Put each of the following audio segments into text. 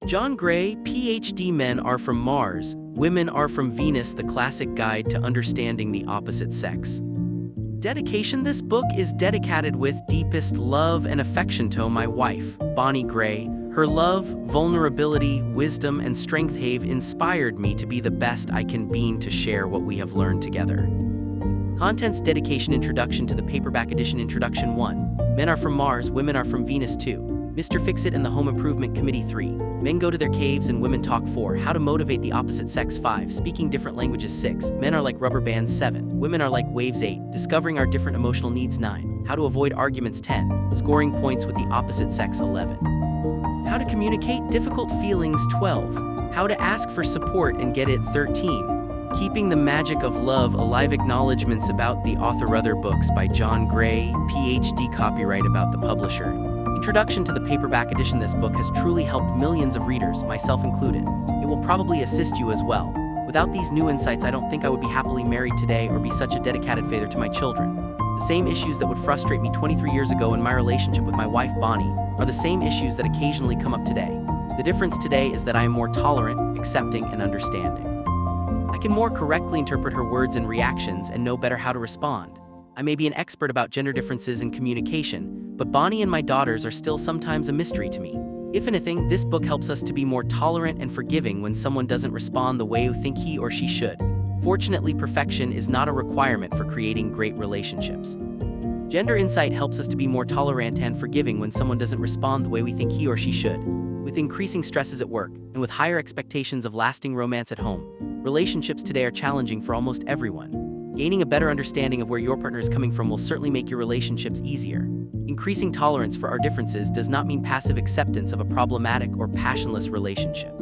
John Gray, PhD. Men are from Mars, women are from Venus, the classic guide to understanding the opposite sex. Dedication. This book is dedicated with deepest love and affection to my wife, Bonnie Gray. Her love, vulnerability, wisdom, and strength have inspired me to be the best I can be to share what we have learned together. Contents. Dedication. Introduction to the paperback edition. Introduction 1. Men are from Mars, women are from Venus 2. Mr. Fix-It and the Home Improvement Committee 3. Men go to their caves and women talk 4. How to motivate the opposite sex 5. Speaking different languages 6. Men are like rubber bands 7. Women are like waves 8. Discovering our different emotional needs 9. How to avoid arguments 10. Scoring points with the opposite sex 11. How to communicate difficult feelings 12. How to ask for support and get it 13. Keeping the magic of love alive. Acknowledgements about the author. Other books by John Gray, PhD. Copyright about the publisher. Introduction to the paperback edition. This book has truly helped millions of readers, myself included. It will probably assist you as well. Without these new insights, I don't think I would be happily married today or be such a dedicated father to my children. The same issues that would frustrate me 23 years ago in my relationship with my wife Bonnie are the same issues that occasionally come up today. The difference today is that I am more tolerant, accepting, and understanding. I can more correctly interpret her words and reactions and know better how to respond. I may be an expert about gender differences in communication, but Bonnie and my daughters are still sometimes a mystery to me. If anything, this book helps us to be more tolerant and forgiving when someone doesn't respond the way you think he or she should. Fortunately, perfection is not a requirement for creating great relationships. Gender insight helps us to be more tolerant and forgiving when someone doesn't respond the way we think he or she should. With increasing stresses at work, and with higher expectations of lasting romance at home, relationships today are challenging for almost everyone. Gaining a better understanding of where your partner is coming from will certainly make your relationships easier. Increasing tolerance for our differences does not mean passive acceptance of a problematic or passionless relationship.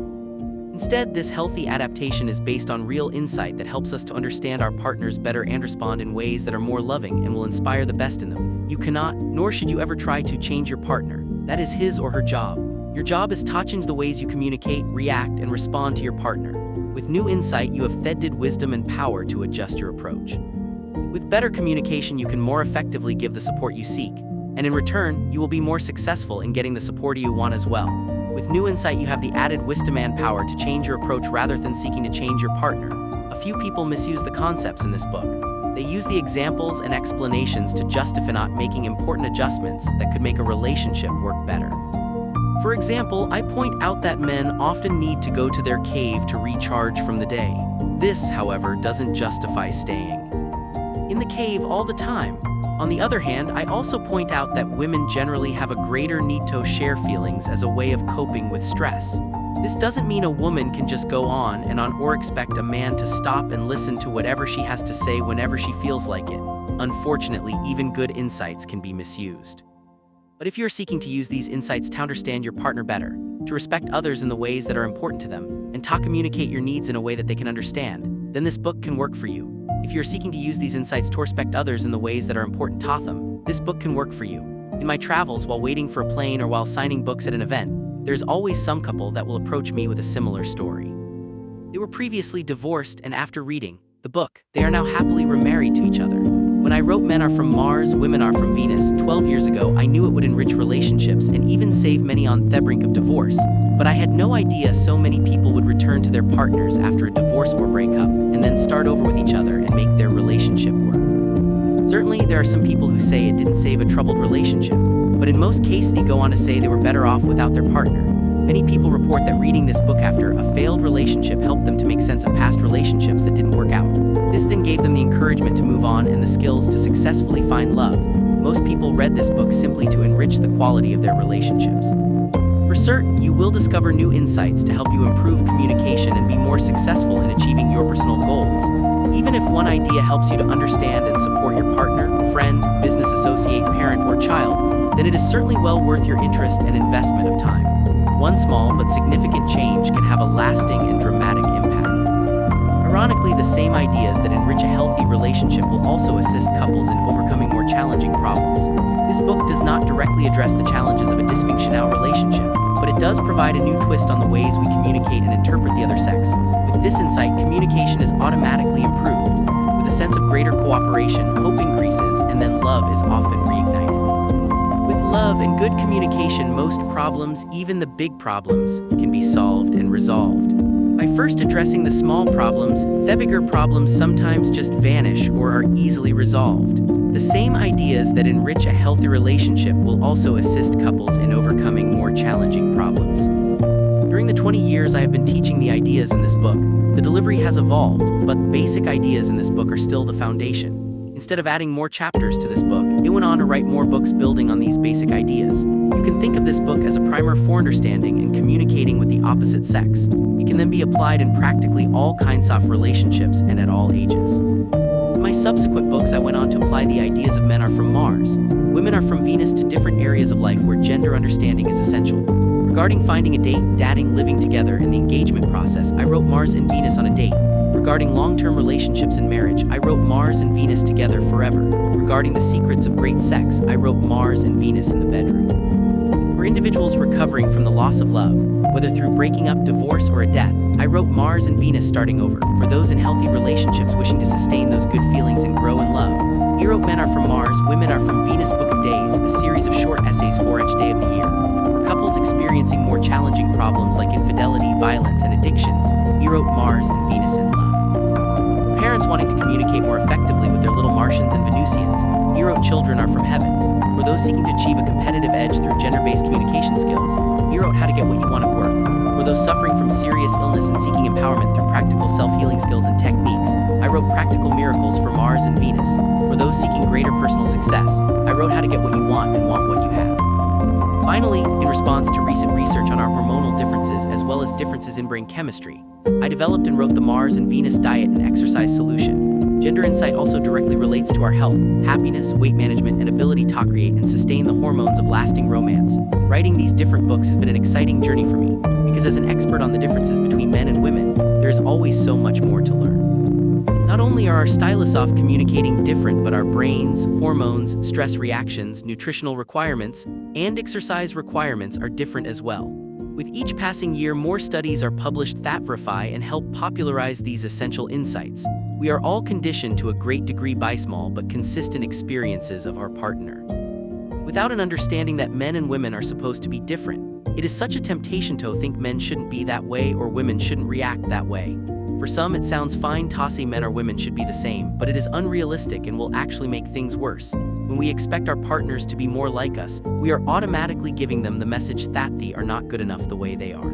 Instead, this healthy adaptation is based on real insight that helps us to understand our partners better and respond in ways that are more loving and will inspire the best in them. You cannot, nor should you ever try to change your partner. That is his or her job. Your job is to change the ways you communicate, react, and respond to your partner. With new insight, you have fed wisdom and power to adjust your approach. With better communication, you can more effectively give the support you seek, and in return, you will be more successful in getting the support you want as well. With new insight, you have the added wisdom and power to change your approach rather than seeking to change your partner. A few people misuse the concepts in this book. They use the examples and explanations to justify not making important adjustments that could make a relationship work better. For example, I point out that men often need to go to their cave to recharge from the day. This, however, doesn't justify staying in the cave all the time. On the other hand, I also point out that women generally have a greater need to share feelings as a way of coping with stress. This doesn't mean a woman can just go on and on or expect a man to stop and listen to whatever she has to say whenever she feels like it. Unfortunately, even good insights can be misused. But if you're seeking to use these insights to understand your partner better, to respect others in the ways that are important to them, and to communicate your needs in a way that they can understand, then this book can work for you. If you're seeking to use these insights to respect others in the ways that are important to them, this book can work for you. In my travels, while waiting for a plane or while signing books at an event, there's always some couple that will approach me with a similar story. They were previously divorced, and after reading the book, they are now happily remarried to each other. When I wrote Men Are From Mars, Women Are From Venus 12 years ago, I knew it would enrich relationships and even save many on the brink of divorce. But I had no idea so many people would return to their partners after a divorce or breakup, and then start over with each other and make their relationship work. Certainly, there are some people who say it didn't save a troubled relationship, but in most cases they go on to say they were better off without their partner. Many people report that reading this book after a failed relationship helped them to make sense of past relationships that didn't work out. This then gave them the encouragement to move on and the skills to successfully find love. Most people read this book simply to enrich the quality of their relationships. For certain, you will discover new insights to help you improve communication and be more successful in achieving your personal goals. Even if one idea helps you to understand and support your partner, friend, business associate, parent, or child, then it is certainly well worth your interest and investment of time. One small but significant change can have a lasting and dramatic impact. Ironically, the same ideas that enrich a healthy relationship will also assist couples in overcoming more challenging problems. This book does not directly address the challenges of a dysfunctional relationship, but it does provide a new twist on the ways we communicate and interpret the other sex. With this insight, communication is automatically improved. With a sense of greater cooperation, hope increases, and then love is often reignited. With love and good communication, most problems, even the big problems, can be solved and resolved. By first addressing the small problems, the bigger problems sometimes just vanish or are easily resolved. The same ideas that enrich a healthy relationship will also assist couples in overcoming more challenging problems. During the 20 years I have been teaching the ideas in this book, the delivery has evolved, but the basic ideas in this book are still the foundation. Instead of adding more chapters to this book, it went on to write more books building on these basic ideas. You can think of this book as a primer for understanding and communicating with the opposite sex. It can then be applied in practically all kinds of relationships and at all ages. In my subsequent books, I went on to apply the ideas of men are from Mars, women are from Venus to different areas of life where gender understanding is essential. Regarding finding a date, dating, living together, and the engagement process, I wrote Mars and Venus on a date. Regarding long-term relationships and marriage, I wrote Mars and Venus together forever. Regarding the secrets of great sex, I wrote Mars and Venus in the bedroom. For individuals recovering from the loss of love, whether through breaking up, divorce, or a death, I wrote Mars and Venus starting over. For those in healthy relationships wishing to sustain those good feelings and grow in love, I wrote Men Are From Mars, Women Are From Venus Book of Days, a series of short essays for each day of the year. For couples experiencing more challenging problems like infidelity, violence, and addictions, I wrote Mars and Venus in Love. For parents wanting to communicate more effectively with their little Martians and Venusians, I wrote Children Are From Heaven. For those seeking to achieve a competitive edge through gender-based communication skills, I wrote How to Get What You Want at Work. For those suffering from serious illness and seeking empowerment through practical self-healing skills and techniques, I wrote Practical Miracles for Mars and Venus. For those seeking greater personal success, I wrote How to Get What You Want and Want What You Have. Finally, in response to recent research on our hormonal differences as well as differences in brain chemistry, I developed and wrote the Mars and Venus Diet and Exercise Solution. Gender insight also directly relates to our health, happiness, weight management, and ability to create and sustain the hormones of lasting romance. Writing these different books has been an exciting journey for me, because as an expert on the differences between men and women, there is always so much more to learn. Not only are our stylists off communicating different, but our brains, hormones, stress reactions, nutritional requirements, and exercise requirements are different as well. With each passing year, more studies are published that verify and help popularize these essential insights. We are all conditioned to a great degree by small but consistent experiences of our partner. Without an understanding that men and women are supposed to be different, it is such a temptation to think men shouldn't be that way or women shouldn't react that way. For some, it sounds fine to say men or women should be the same, but it is unrealistic and will actually make things worse. When we expect our partners to be more like us, we are automatically giving them the message that they are not good enough the way they are.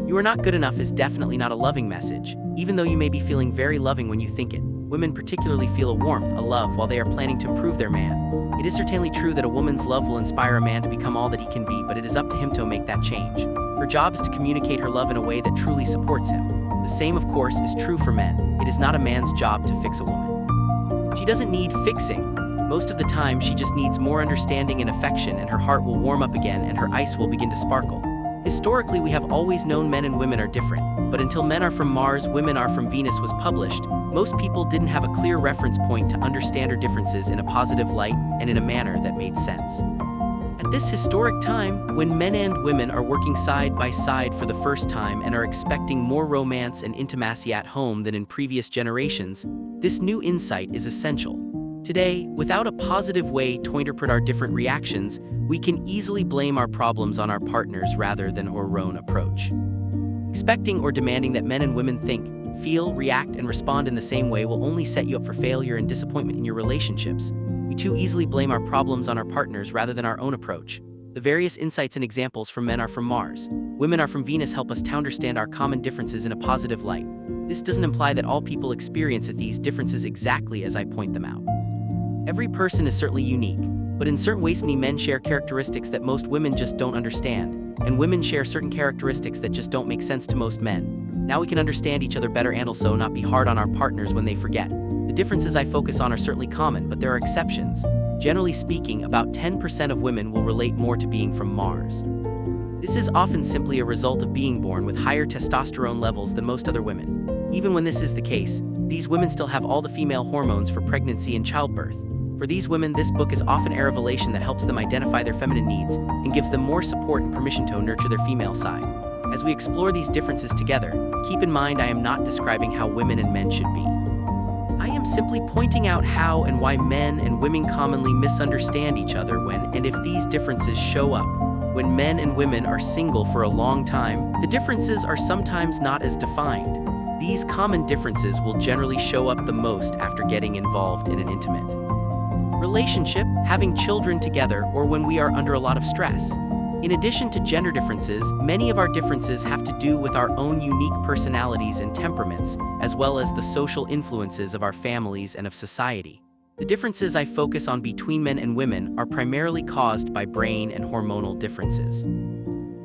You are not good enough is definitely not a loving message, even though you may be feeling very loving when you think it. Women particularly feel a warmth, a love, while they are planning to improve their man. It is certainly true that a woman's love will inspire a man to become all that he can be, but it is up to him to make that change. Her job is to communicate her love in a way that truly supports him. The same, of course, is true for men. It is not a man's job to fix a woman. She doesn't need fixing. Most of the time, she just needs more understanding and affection, and her heart will warm up again and her ice will begin to sparkle. Historically, we have always known men and women are different, but until Men Are From Mars, Women Are From Venus was published, most people didn't have a clear reference point to understand our differences in a positive light and in a manner that made sense. At this historic time, when men and women are working side by side for the first time and are expecting more romance and intimacy at home than in previous generations, this new insight is essential. Today, without a positive way to interpret our different reactions, we can easily blame our problems on our partners rather than our own approach. Expecting or demanding that men and women think, feel, react, and respond in the same way will only set you up for failure and disappointment in your relationships. We too easily blame our problems on our partners rather than our own approach. The various insights and examples from Men Are From Mars, Women Are From Venus help us to understand our common differences in a positive light. This doesn't imply that all people experience these differences exactly as I point them out. Every person is certainly unique, but in certain ways many men share characteristics that most women just don't understand, and women share certain characteristics that just don't make sense to most men. Now we can understand each other better and also not be hard on our partners when they forget. The differences I focus on are certainly common, but there are exceptions. Generally speaking, about 10% of women will relate more to being from Mars. This is often simply a result of being born with higher testosterone levels than most other women. Even when this is the case, these women still have all the female hormones for pregnancy and childbirth. For these women, this book is often a revelation that helps them identify their feminine needs and gives them more support and permission to nurture their female side. As we explore these differences together, keep in mind I am not describing how women and men should be. I am simply pointing out how and why men and women commonly misunderstand each other when and if these differences show up. When men and women are single for a long time, the differences are sometimes not as defined. These common differences will generally show up the most after getting involved in an intimate relationship, having children together, or when we are under a lot of stress. In addition to gender differences, many of our differences have to do with our own unique personalities and temperaments, as well as the social influences of our families and of society. The differences I focus on between men and women are primarily caused by brain and hormonal differences.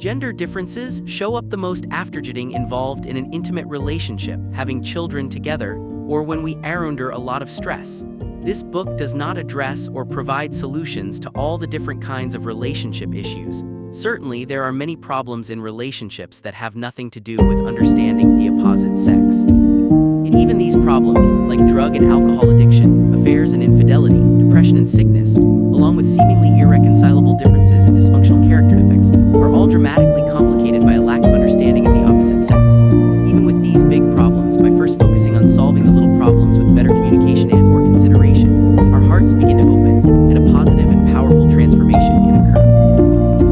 Gender differences show up the most after getting involved in an intimate relationship, having children together, or when we are under a lot of stress. This book does not address or provide solutions to all the different kinds of relationship issues. Certainly, there are many problems in relationships that have nothing to do with understanding the opposite sex. And even these problems, like drug and alcohol addiction, affairs and infidelity, depression and sickness, along with seemingly irreconcilable differences and dysfunctional character defects, are all dramatically complicated by a lack of understanding of the opposite sex. Even with these big problems, by first focusing on solving the little problems with better communication and more consideration, our hearts begin to open, and a positive and powerful transformation can occur.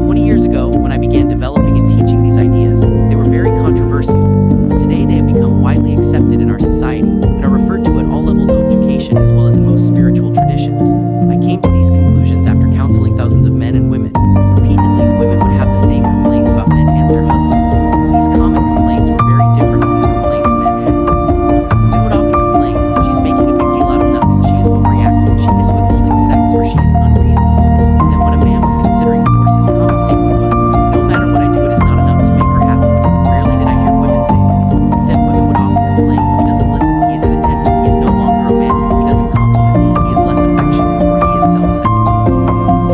20 years ago, when I began developing and teaching these ideas, they were very controversial. But today they have become widely accepted in our society and are referred to at all levels of education as well as in most spiritual traditions. I came to these conclusions after counseling thousands of men and women. Repeatedly, women would have the same complaints about men and their husbands. These common complaints were very different from the complaints men had. Men would often complain, "She's making a big deal out of nothing, she is overreacting, she is withholding sex, or she is unreasonable." And then when a man was considering divorce, his common statement was, "No matter what I do, it is not enough to make her happy." Rarely did I hear women say this. Instead, women would often complain, "He doesn't listen, he is inattentive, he is no longer romantic, he doesn't compliment me, he is less affectionate, or he is self-centered."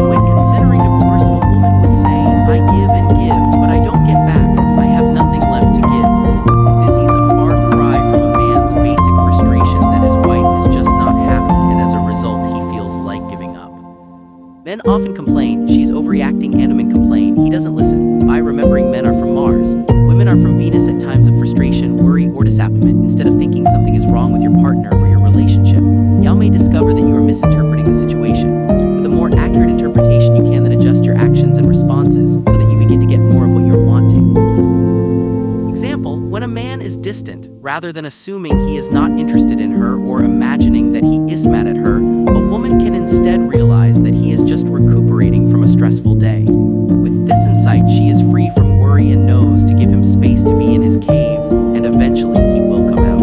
When considering divorce, a woman would say, "I give and give, but I don't get back. I have nothing left to give." This is a far cry from a man's basic frustration that his wife is just not happy, and as a result, he feels like giving up. Men often complain, "She's overreacting," and women complain, "He doesn't listen." By remembering men are from Mars, women are from Venus at times of frustration, worry, or disappointment. Instead of thinking something is wrong with your partner or your relationship, y'all may discover that you are misinterpreting the situation. With a more accurate interpretation, you can then adjust your actions and responses so that you begin to get more of what you're wanting. Example, when a man is distant, rather than assuming he is not interested in her or imagining that he is mad at her, a woman can instead realize that he is just recuperating from a stressful day. With this insight, she is free from worry and knows to give him space to be in his cave, and eventually he will come out.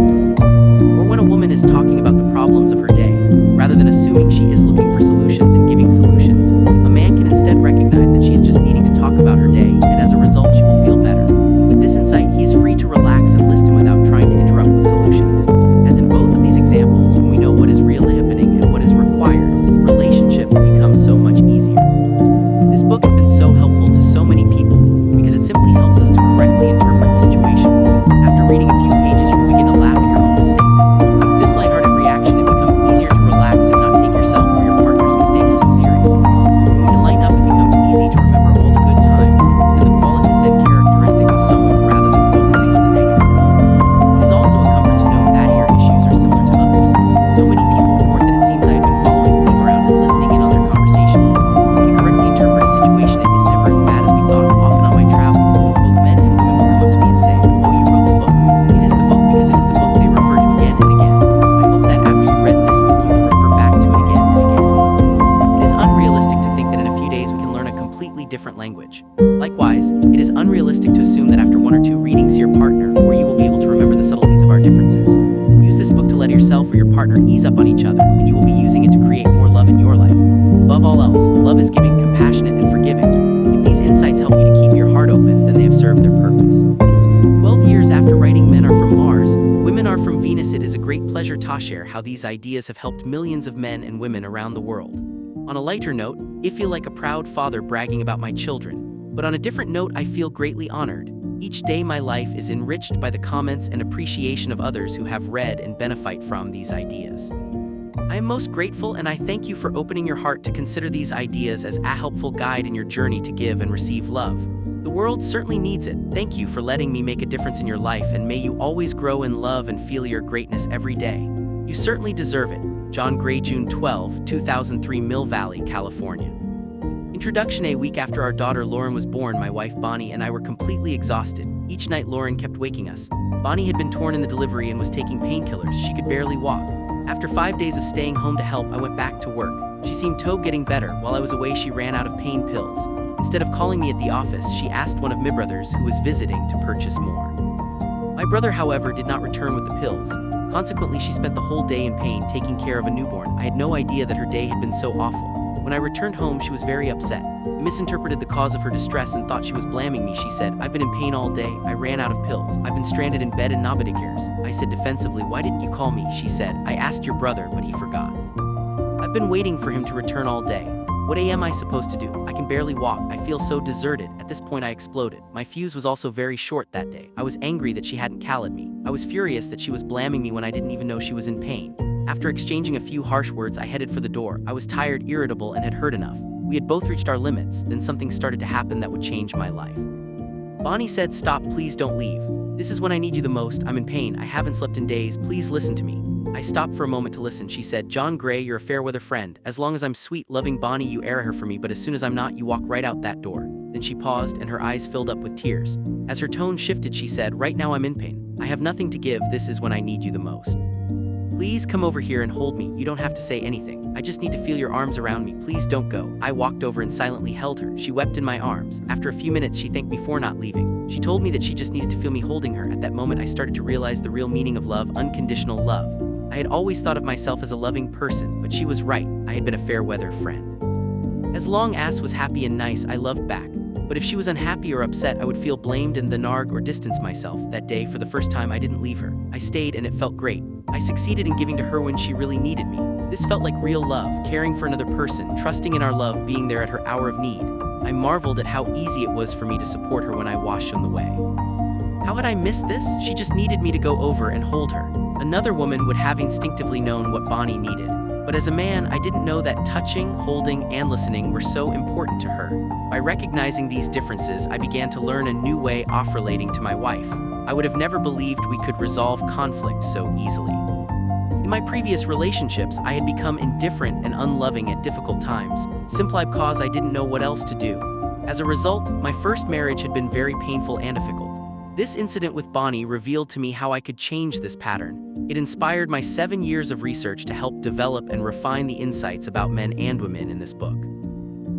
Or when a woman is talking about the problems of her day, rather than assuming she is looking for solutions and giving solutions, a man can instead recognize that she is just needing to talk about her day, and as a result, she will feel better. With this insight, he is free to relax and listen without trying to interrupt with solutions. As in both of these examples, when we know what is really happening and what is required, relationships become so much easier. This book has been so helpful to so many people because it simply helps us to correctly interpret the situation. After reading a few pages, you will begin to laugh at your own mistakes. With this lighthearted reaction, it becomes easier to relax and not take yourself or your partner's mistakes so seriously. When we can lighten up, it becomes easy to remember all the good times and the qualities and characteristics of someone rather than focusing on the negative. It is also a comfort to know that your issues are similar to others. So many people report that it seems I have been following them around and listening in on their conversations. When we correctly interpret a situation, it is never as bad as we thought. Often on my travels, both men and women will come up to me and say, "Oh, you wrote the book." It is the book because it is the book they refer to again and again. I hope that after you read this book, you will refer back to it again and again. It is unrealistic to think that in a few days we can learn a completely different language. Likewise, it is unrealistic to assume that after one or two readings to your partner, or you will be able to remember the subtleties of our differences. Use this book to let yourself or your partner ease up on each other, and you will be using it to create more love in your life. Above all else, love is giving, compassionate, and forgiving. If these insights help you to keep your heart open, then they have served their purpose. 12 years after writing Men Are From Mars, Women Are From Venus, it is a great pleasure to share how these ideas have helped millions of men and women around the world. On a lighter note, I feel like a proud father bragging about my children. But on a different note, I feel greatly honored. Each day my life is enriched by the comments and appreciation of others who have read and benefit from these ideas. I am most grateful, and I thank you for opening your heart to consider these ideas as a helpful guide in your journey to give and receive love. The world certainly needs it. Thank you for letting me make a difference in your life, and may you always grow in love and feel your greatness every day. You certainly deserve it. John Gray, June 12, 2003, Mill Valley, California. Introduction. A week after our daughter Lauren was born, my wife Bonnie and I were completely exhausted. Each night Lauren kept waking us. Bonnie had been torn in the delivery and was taking painkillers. She could barely walk. After 5 days of staying home to help, I went back to work. She seemed to getting better. While I was away, she ran out of pain pills. Instead of calling me at the office, she asked one of my brothers who was visiting to purchase more. My brother, however, did not return with the pills. Consequently, she spent the whole day in pain taking care of a newborn. I had no idea that her day had been so awful. When I returned home, she was very upset. I misinterpreted the cause of her distress and thought she was blaming me. She said, "I've been in pain all day. I ran out of pills. I've been stranded in bed and nobody cares." I said defensively, "Why didn't you call me?" She said, "I asked your brother, but he forgot. I've been waiting for him to return all day. What am I supposed to do? I can barely walk. I feel so deserted." At this point I exploded. My fuse was also very short that day. I was angry that she hadn't called me. I was furious that she was blaming me when I didn't even know she was in pain. After exchanging a few harsh words, I headed for the door. I was tired, irritable, and had heard enough. We had both reached our limits. Then something started to happen that would change my life. Bonnie said, "Stop, please don't leave. This is when I need you the most. I'm in pain. I haven't slept in days. Please listen to me." I stopped for a moment to listen. She said, "John Gray, you're a fair weather friend. As long as I'm sweet, loving Bonnie, you air her for me, but as soon as I'm not, you walk right out that door." Then she paused and her eyes filled up with tears. As her tone shifted, she said, "Right now I'm in pain. I have nothing to give. This is when I need you the most. Please come over here and hold me. You don't have to say anything. I just need to feel your arms around me. Please don't go." I walked over and silently held her. She wept in my arms. After a few minutes, she thanked me for not leaving. She told me that she just needed to feel me holding her. At that moment, I started to realize the real meaning of love, unconditional love. I had always thought of myself as a loving person, but she was right. I had been a fair weather friend. As long as was happy and nice, I loved back. But if she was unhappy or upset, I would feel blamed and then argue or distance myself. That day, for the first time, I didn't leave her. I stayed and it felt great. I succeeded in giving to her when she really needed me. This felt like real love, caring for another person, trusting in our love, being there at her hour of need. I marveled at how easy it was for me to support her when I washed on the way. How had I missed this? She just needed me to go over and hold her. Another woman would have instinctively known what Bonnie needed. But as a man, I didn't know that touching, holding, and listening were so important to her. By recognizing these differences, I began to learn a new way of relating to my wife. I would have never believed we could resolve conflict so easily. In my previous relationships, I had become indifferent and unloving at difficult times, simply because I didn't know what else to do. As a result, my first marriage had been very painful and difficult. This incident with Bonnie revealed to me how I could change this pattern. It inspired my 7 years of research to help develop and refine the insights about men and women in this book.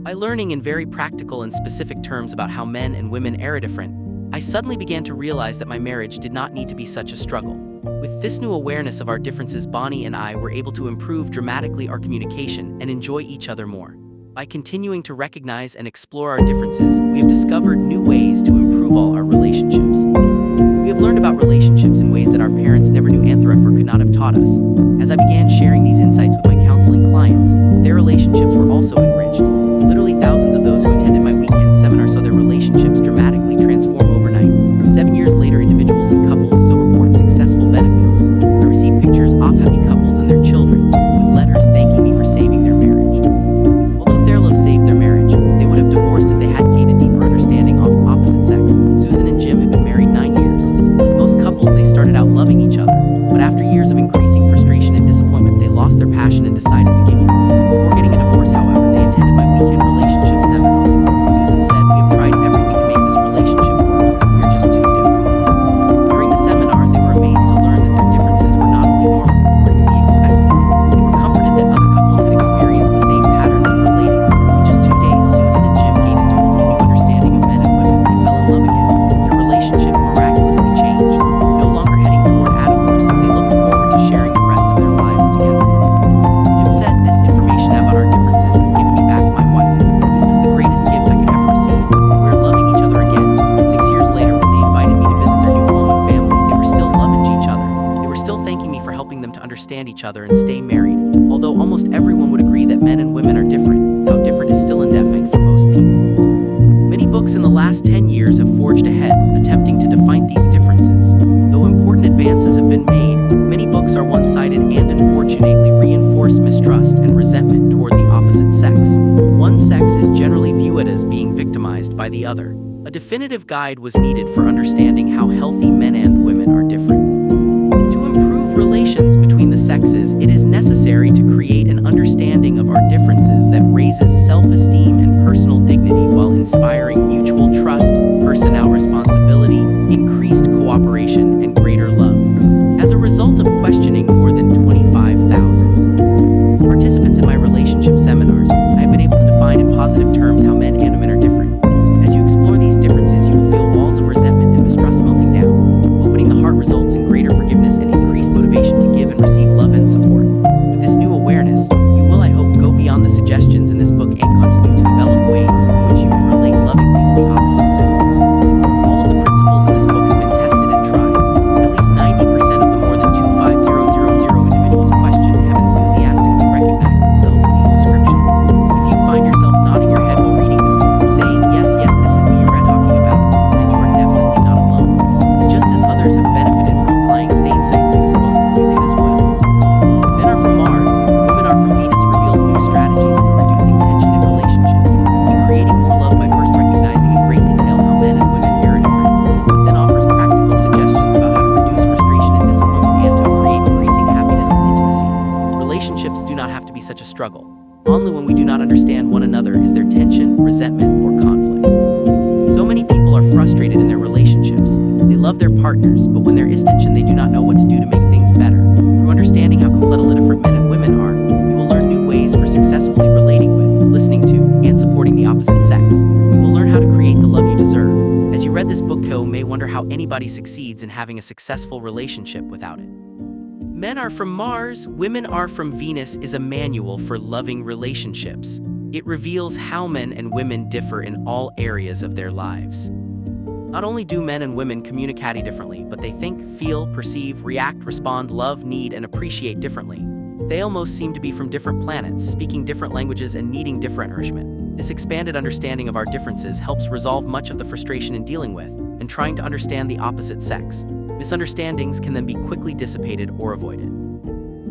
By learning in very practical and specific terms about how men and women are different, I suddenly began to realize that my marriage did not need to be such a struggle. With this new awareness of our differences, Bonnie and I were able to improve dramatically our communication and enjoy each other more. By continuing to recognize and explore our differences, we have discovered new ways to improve all our relationships. We have learned about relationships in ways that our parents never knew and or could not have taught us. As I began sharing these insights with my counseling clients, their relationships were also enriched. Literally thousands of those who attended my weekend seminar saw their relationships dramatically transform overnight. 7 years later, individuals and couples still report successful benefits. I received pictures of happy couples and their children, with letters thanking me for saving their marriage. Although their love saved their marriage, they would have divorced if they hadn't gained a deeper understanding of the opposite sex. Susan and Jim have been married 9 years. Like most couples, they started out loving each other, but after years of increasing frustration and disappointment, they lost their passion and decided to give up. Before getting a divorce, however, they attended my weekend relationship seminar. Susan said, "We have tried everything to make this relationship work. We are just too different." During the seminar, they were amazed to learn that their differences were not only normal, but could be expected. They were comforted that other couples had experienced the same patterns of relating. In just 2 days, Susan and Jim gained a totally new understanding of men and women. They fell in love again. Their relationship miraculously changed. No longer heading toward a divorce, they looked forward to sharing the rest of their lives together. Jim said, "This information about our differences has given me back my wife. This is the greatest gift I could ever receive. We're loving each other again." 6 years later, when they invited me to visit their new home and family, they were still loving each other. They were still thanking me for helping them to understand each other and stay married. Although almost everyone would agree that men and women are different, how different is still indefinite for most people. Many books in the last 10 years have forged ahead, attempting to define these differences. Though important advances have been made, many books are one-sided and unfortunately reinforce mistrust and resentment toward the opposite sex. One sex is generally viewed as being victimized by the other. A definitive guide was needed for understanding how healthy men and women are different. To improve relations between the sexes cooperation, and greater love. As a result of questioning more than 25,000 participants in my relationship seminars, I have been able to define in positive terms how men and women are different. As you explore these differences, you will feel walls of resentment and mistrust melting down. Opening the heart results in greater forgiveness and increased motivation to give and receive love and support. With this new awareness, you will, I hope, go beyond the suggestions in this book and continue to develop ways in which you can relate lovingly to the opposite sex. All of the principles in this book have been tested and tried. At least 90% of the more than 250,000 individuals questioned have enthusiastically recognized themselves in these descriptions. If you find yourself nodding your head while reading this book, saying, yes, yes, this is me you're talking about, then you are definitely not alone. And just as others have benefited from applying the insights in this book, you can as well. Men are from Mars, women are from Venus reveals new strategies for reducing tension in relationships and creating more love by first recognizing in great detail how men and women are different. It then offers practical suggestions about how to reduce frustration and disappointment and to create increasing happiness and intimacy. Relationships do not have to be such a struggle. Only when we do not understand one another is there tension, resentment, or conflict. So many people are frustrated in their relationships. They love their partners, but when there is tension, they do not know what to do to make things better. Through understanding how completely different men and women are, you will learn new ways for successfully relating with, listening to, and supporting the opposite sex. You will learn how to create the love you deserve. As you read this book, you may wonder how anybody succeeds in having a successful relationship without it. Men Are From Mars, Women Are From Venus is a manual for loving relationships. It reveals how men and women differ in all areas of their lives. Not only do men and women communicate differently, but they think, feel, perceive, react, respond, love, need, and appreciate differently. They almost seem to be from different planets, speaking different languages and needing different nourishment. This expanded understanding of our differences helps resolve much of the frustration in dealing with and trying to understand the opposite sex. Misunderstandings can then be quickly dissipated or avoided.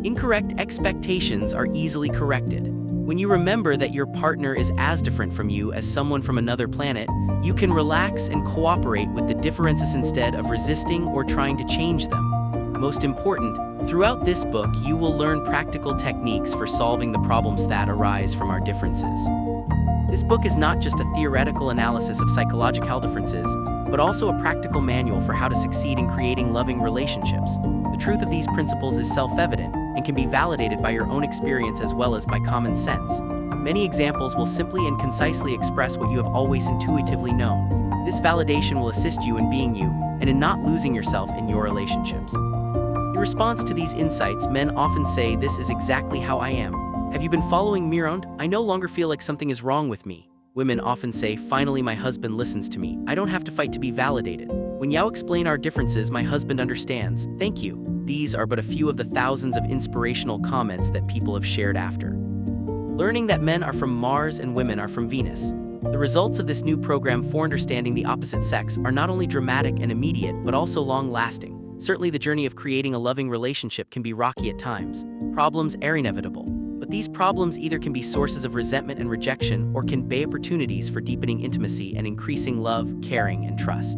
Incorrect expectations are easily corrected. When you remember that your partner is as different from you as someone from another planet, you can relax and cooperate with the differences instead of resisting or trying to change them. Most important, throughout this book, you will learn practical techniques for solving the problems that arise from our differences. This book is not just a theoretical analysis of psychological differences, but also a practical manual for how to succeed in creating loving relationships. The truth of these principles is self-evident and can be validated by your own experience as well as by common sense. Many examples will simply and concisely express what you have always intuitively known. This validation will assist you in being you and in not losing yourself in your relationships. In response to these insights, men often say, "This is exactly how I am. Have you been following me around? I no longer feel like something is wrong with me." Women often say, "Finally my husband listens to me. I don't have to fight to be validated. When you explain our differences, my husband understands. Thank you." These are but a few of the thousands of inspirational comments that people have shared after learning that men are from Mars and women are from Venus. The results of this new program for understanding the opposite sex are not only dramatic and immediate, but also long-lasting. Certainly the journey of creating a loving relationship can be rocky at times. Problems are inevitable. But these problems either can be sources of resentment and rejection or can be opportunities for deepening intimacy and increasing love, caring, and trust.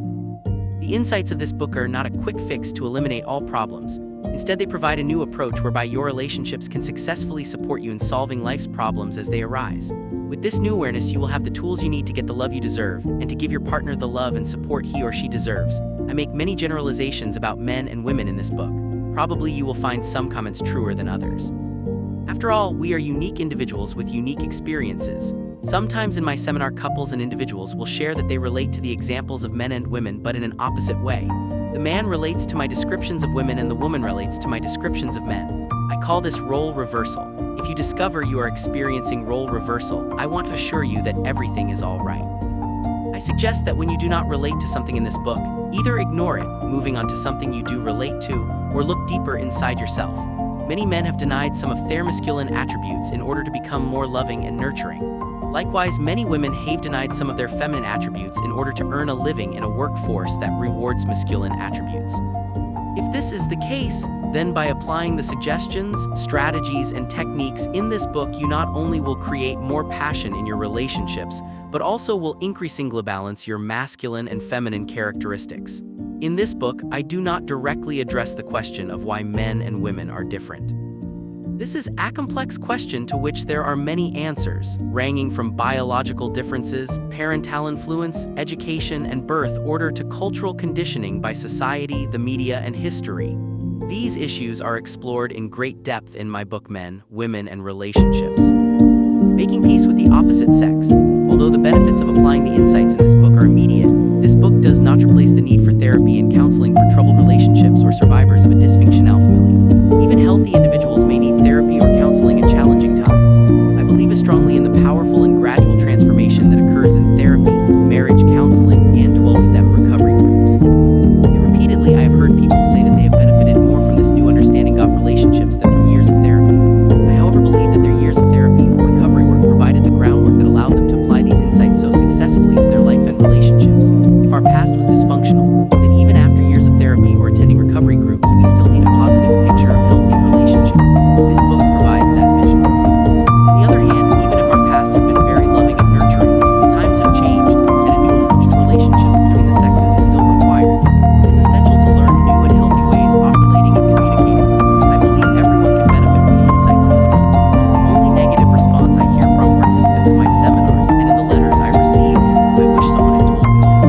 The insights of this book are not a quick fix to eliminate all problems. Instead, they provide a new approach whereby your relationships can successfully support you in solving life's problems as they arise. With this new awareness, you will have the tools you need to get the love you deserve and to give your partner the love and support he or she deserves. I make many generalizations about men and women in this book. Probably you will find some comments truer than others. After all, we are unique individuals with unique experiences. Sometimes in my seminar, couples and individuals will share that they relate to the examples of men and women, but in an opposite way. The man relates to my descriptions of women and the woman relates to my descriptions of men. I call this role reversal. If you discover you are experiencing role reversal, I want to assure you that everything is all right. I suggest that when you do not relate to something in this book, either ignore it, moving on to something you do relate to, or look deeper inside yourself. Many men have denied some of their masculine attributes in order to become more loving and nurturing. Likewise, many women have denied some of their feminine attributes in order to earn a living in a workforce that rewards masculine attributes. If this is the case, then by applying the suggestions, strategies, and techniques in this book, you not only will create more passion in your relationships, but also will increasingly balance your masculine and feminine characteristics. In this book, I do not directly address the question of why men and women are different. This is a complex question to which there are many answers, ranging from biological differences, parental influence, education and birth order to cultural conditioning by society, the media, and history. These issues are explored in great depth in my book Men, Women, and Relationships. Making peace with the opposite sex. Although the benefits of applying the insights in this book are immediate, this book does not replace the need for therapy and counseling for troubled relationships or survivors of a dysfunctional family. Even healthy individuals may need therapy or counseling in challenging times. I believe strongly in the powerful and gradual transformation that occurs in therapy, marriage counseling, and 12-step recovery groups. Repeatedly, I have heard people say that they have benefited more from this new understanding of relationships than from years of therapy. I, however, believe that their years of therapy or recovery work provided the groundwork that allowed them to apply these insights so successfully to their life and relationships. If our past was dysfunctional, then even after years of therapy or attending recovery groups, we still need a positive picture of healthy relationships. This book provides that vision. On the other hand, even if our past has been very loving and nurturing, times have changed, and a new approach to relationships between the sexes is still required. It is essential to learn new and healthy ways of relating and communicating. I believe everyone can benefit from the insights in this book. The only negative response I hear from participants in my seminars and in the letters I receive is, "I wish someone had told me this."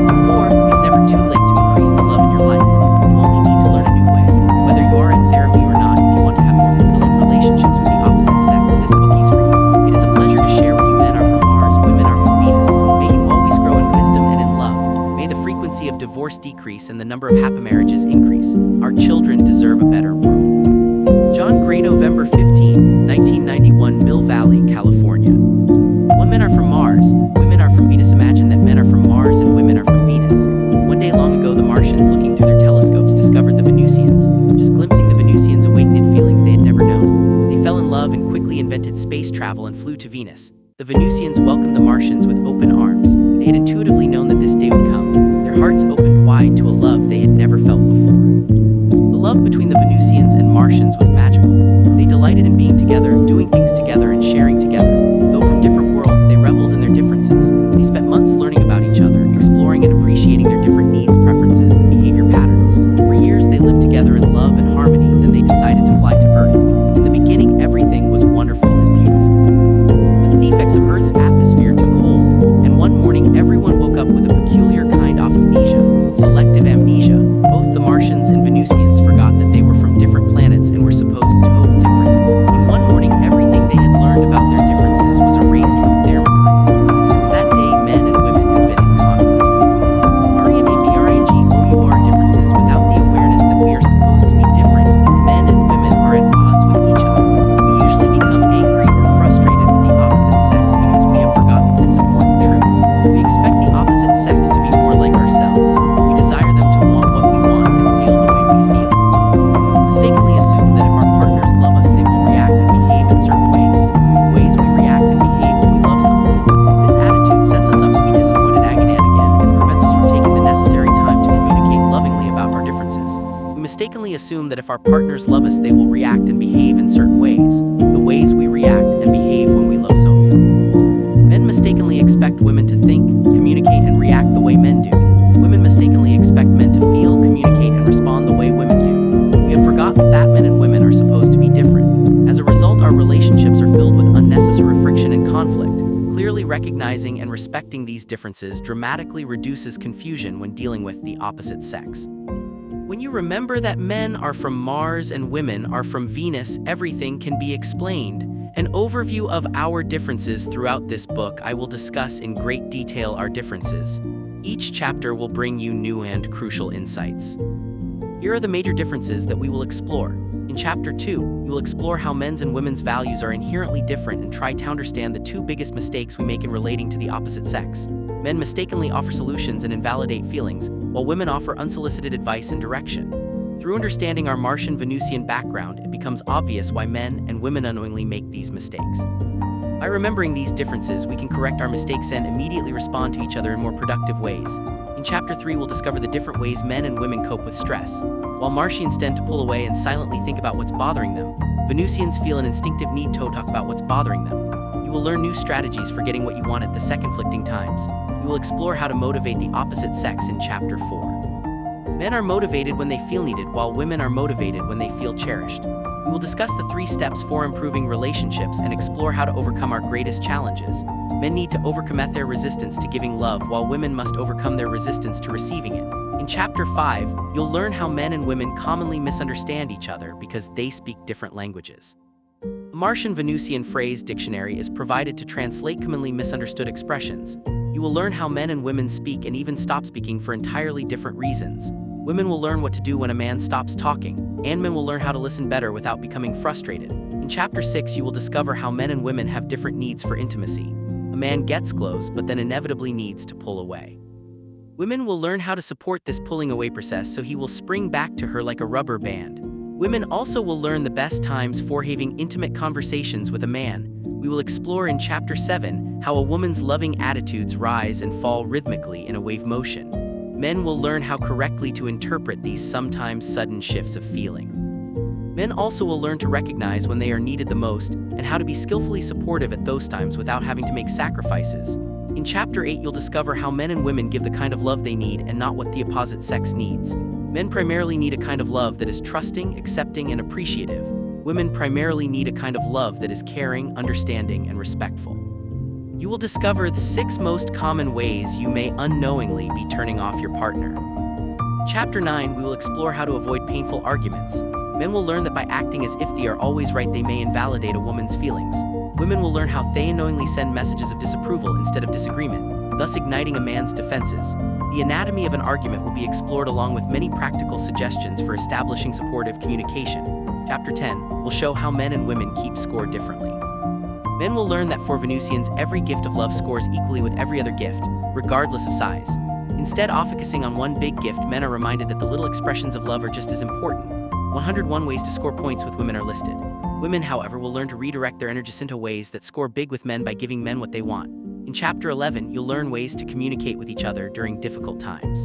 Therefore, it's never too late to increase the love in your life. You only need to learn a new way. Whether you are in therapy or not, if you want to have more fulfilling relationships with the opposite sex, this book is for you. It is a pleasure to share with you. Men are from Mars, women are from Venus. May you always grow in wisdom and in love. May the frequency of divorce decrease and the number of happy marriages increase. Our children deserve a better world. John Gray, November 15, 1991, Mill Valley, California. When men are from Mars, women are from Venus. Imagine that men are from Mars and women are from Venus. One day long ago, the Martians, looking through their telescopes, discovered the Venusians. Just glimpsing the Venusians awakened feelings they had never known. They fell in love and quickly invented space travel and flew to Venus. The Venusians welcomed the Martians with open arms. They had intuitively known that this day would come. Their hearts opened wide to a love they had never felt before. The love between the Venusians and Martians was magical. They delighted in being together, doing things together, and sharing together. Though from different worlds, they reveled in their differences. They spent months learning about each other, exploring and appreciating their different needs, preferences, and behavior patterns. For years, they lived together in love and harmony. Then they decided to fly to Earth. In the beginning, everything was wonderful and beautiful. But the effects of Earth's atmosphere took hold, and one morning, everyone woke up with a peculiar kind of amnesia, selective amnesia. Both the Martians and Venusians forgot that they were from different planets and were supposed to be different. In one morning, everything they had learned about their differences was erased from their memory. And since that day, men and women have been in conflict. REMABRINGOUR differences without the awareness that we are supposed to be different. Men and women are at odds with each other. We usually become angry or frustrated with the opposite sex because we have forgotten this important truth. We expect the opposite sex to be more like ourselves. We desire them to want what we want and feel the way we feel. We mistakenly assume that if our partners love us, they will react and behave in certain ways. The ways we react and behave when we love someone. This attitude sets us up to be disappointed again and again and prevents us from taking the necessary time to communicate lovingly about our differences. We mistakenly assume that if our partners love us, they will react and behave in certain ways. The ways we react and behave when we love someone. Men mistakenly expect women to think, communicate, and react the way men do. Women mistakenly expect men to feel, communicate, and respond the way women do. We have forgotten that men and women are supposed to be different. As a result, our relationships are filled with unnecessary friction and conflict. Clearly recognizing and respecting these differences dramatically reduces confusion when dealing with the opposite sex. When you remember that men are from Mars and women are from Venus, everything can be explained. An overview of our differences throughout this book. I will discuss in great detail our differences. Each chapter will bring you new and crucial insights. Here are the major differences that we will explore. In Chapter 2, we will explore how men's and women's values are inherently different and try to understand the two biggest mistakes we make in relating to the opposite sex. Men mistakenly offer solutions and invalidate feelings, while women offer unsolicited advice and direction. Through understanding our Martian-Venusian background, it becomes obvious why men and women unknowingly make these mistakes. By remembering these differences, we can correct our mistakes and immediately respond to each other in more productive ways. In Chapter 3, we'll discover the different ways men and women cope with stress. While Martians tend to pull away and silently think about what's bothering them, Venusians feel an instinctive need to talk about what's bothering them. You will learn new strategies for getting what you want at the conflicting times. We will explore how to motivate the opposite sex in Chapter 4. Men are motivated when they feel needed, while women are motivated when they feel cherished. We will discuss the 3 steps for improving relationships and explore how to overcome our greatest challenges. Men need to overcome their resistance to giving love, while women must overcome their resistance to receiving it. In Chapter 5, you'll learn how men and women commonly misunderstand each other because they speak different languages. A Martian-Venusian phrase dictionary is provided to translate commonly misunderstood expressions. You will learn how men and women speak and even stop speaking for entirely different reasons. Women will learn what to do when a man stops talking, and men will learn how to listen better without becoming frustrated. In Chapter 6, you will discover how men and women have different needs for intimacy. A man gets close, but then inevitably needs to pull away. Women will learn how to support this pulling away process so he will spring back to her like a rubber band. Women also will learn the best times for having intimate conversations with a man. We will explore in Chapter 7 how a woman's loving attitudes rise and fall rhythmically in a wave motion. Men will learn how correctly to interpret these sometimes sudden shifts of feeling. Men also will learn to recognize when they are needed the most and how to be skillfully supportive at those times without having to make sacrifices. In Chapter 8, you'll discover how men and women give the kind of love they need and not what the opposite sex needs. Men primarily need a kind of love that is trusting, accepting, and appreciative. Women primarily need a kind of love that is caring, understanding, and respectful. You will discover the 6 most common ways you may unknowingly be turning off your partner. Chapter 9, we will explore how to avoid painful arguments. Men will learn that by acting as if they are always right, they may invalidate a woman's feelings. Women will learn how they unknowingly send messages of disapproval instead of disagreement, thus igniting a man's defenses. The anatomy of an argument will be explored along with many practical suggestions for establishing supportive communication. Chapter 10 will show how men and women keep score differently. Men will learn that for Venusians, every gift of love scores equally with every other gift, regardless of size. Instead of focusing on one big gift, men are reminded that the little expressions of love are just as important. 101 ways to score points with women are listed. Women, however, will learn to redirect their energy into ways that score big with men by giving men what they want. In Chapter 11, you'll learn ways to communicate with each other during difficult times.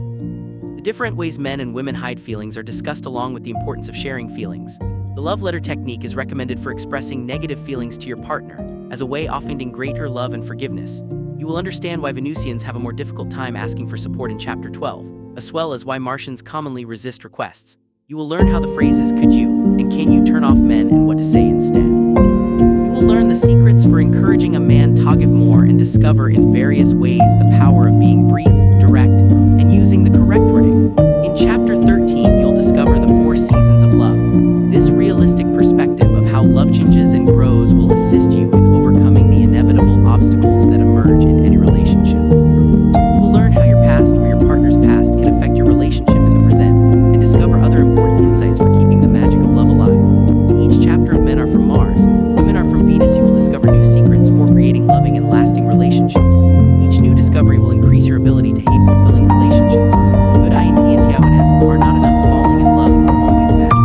The different ways men and women hide feelings are discussed along with the importance of sharing feelings. The love letter technique is recommended for expressing negative feelings to your partner, as a way of finding greater love and forgiveness. You will understand why Venusians have a more difficult time asking for support in Chapter 12, as well as why Martians commonly resist requests. You will learn how the phrases "could you" and "can you" turn off men and what to say instead. You will learn the secrets for encouraging a man to give more and discover in various ways the power of being brief, direct, and using the correct wording. In Chapter 13, you'll discover the 4 seasons of love. This realistic perspective of how love changes and grows will assist you in overcoming the inevitable obstacles that emerge in any relationship. You will learn how your past or your partner's past can affect your relationship in the present, and discover other important insights for keeping the magic of love alive. In each chapter of Men Are From Mars, Women Are From Venus, you will discover new secrets for creating loving and lasting relationships. Each new discovery will increase your ability to have fulfilling relationships. Good INT and TIONS are not enough. Falling in love is always magical.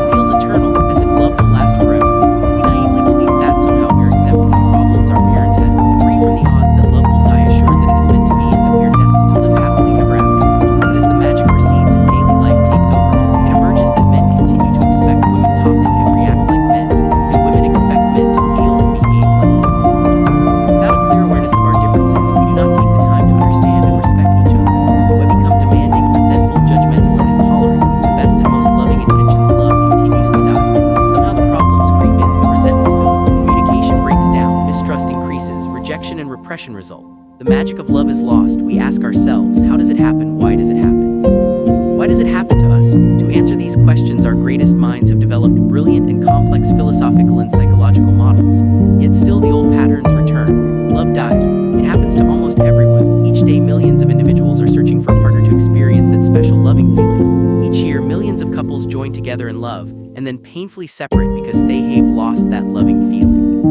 It feels eternal, as if love will last forever. We naively believe that somehow we're exempt from the problems our parents had, free from the odds that love will die, assured that it is meant to be and that we are destined to live happily ever after. But as the magic recedes and daily life takes over, it emerges that men continue to expect women to think and react like men, and women expect men to feel and behave like women. Without a clear awareness of our differences, we do not take the time to understand and respect each other. We become demanding, resentful, judgmental, and intolerant. With the best and most loving intentions, love continues to die. Somehow the problems creep in, the resentments build, communication breaks down, mistrust increases, rejection and repression result. The magic of love is lost. We ask ourselves, how does it happen? Why does it happen? Why does it happen to us? To answer these questions, our greatest minds have developed brilliant and complex philosophical and psychological models. Yet still the old patterns return. Love dies. It happens to almost everyone. Each day, millions of individuals are searching for a partner to experience that special loving feeling. Each year, millions of couples join together in love, and then painfully separate because they have lost that loving feeling.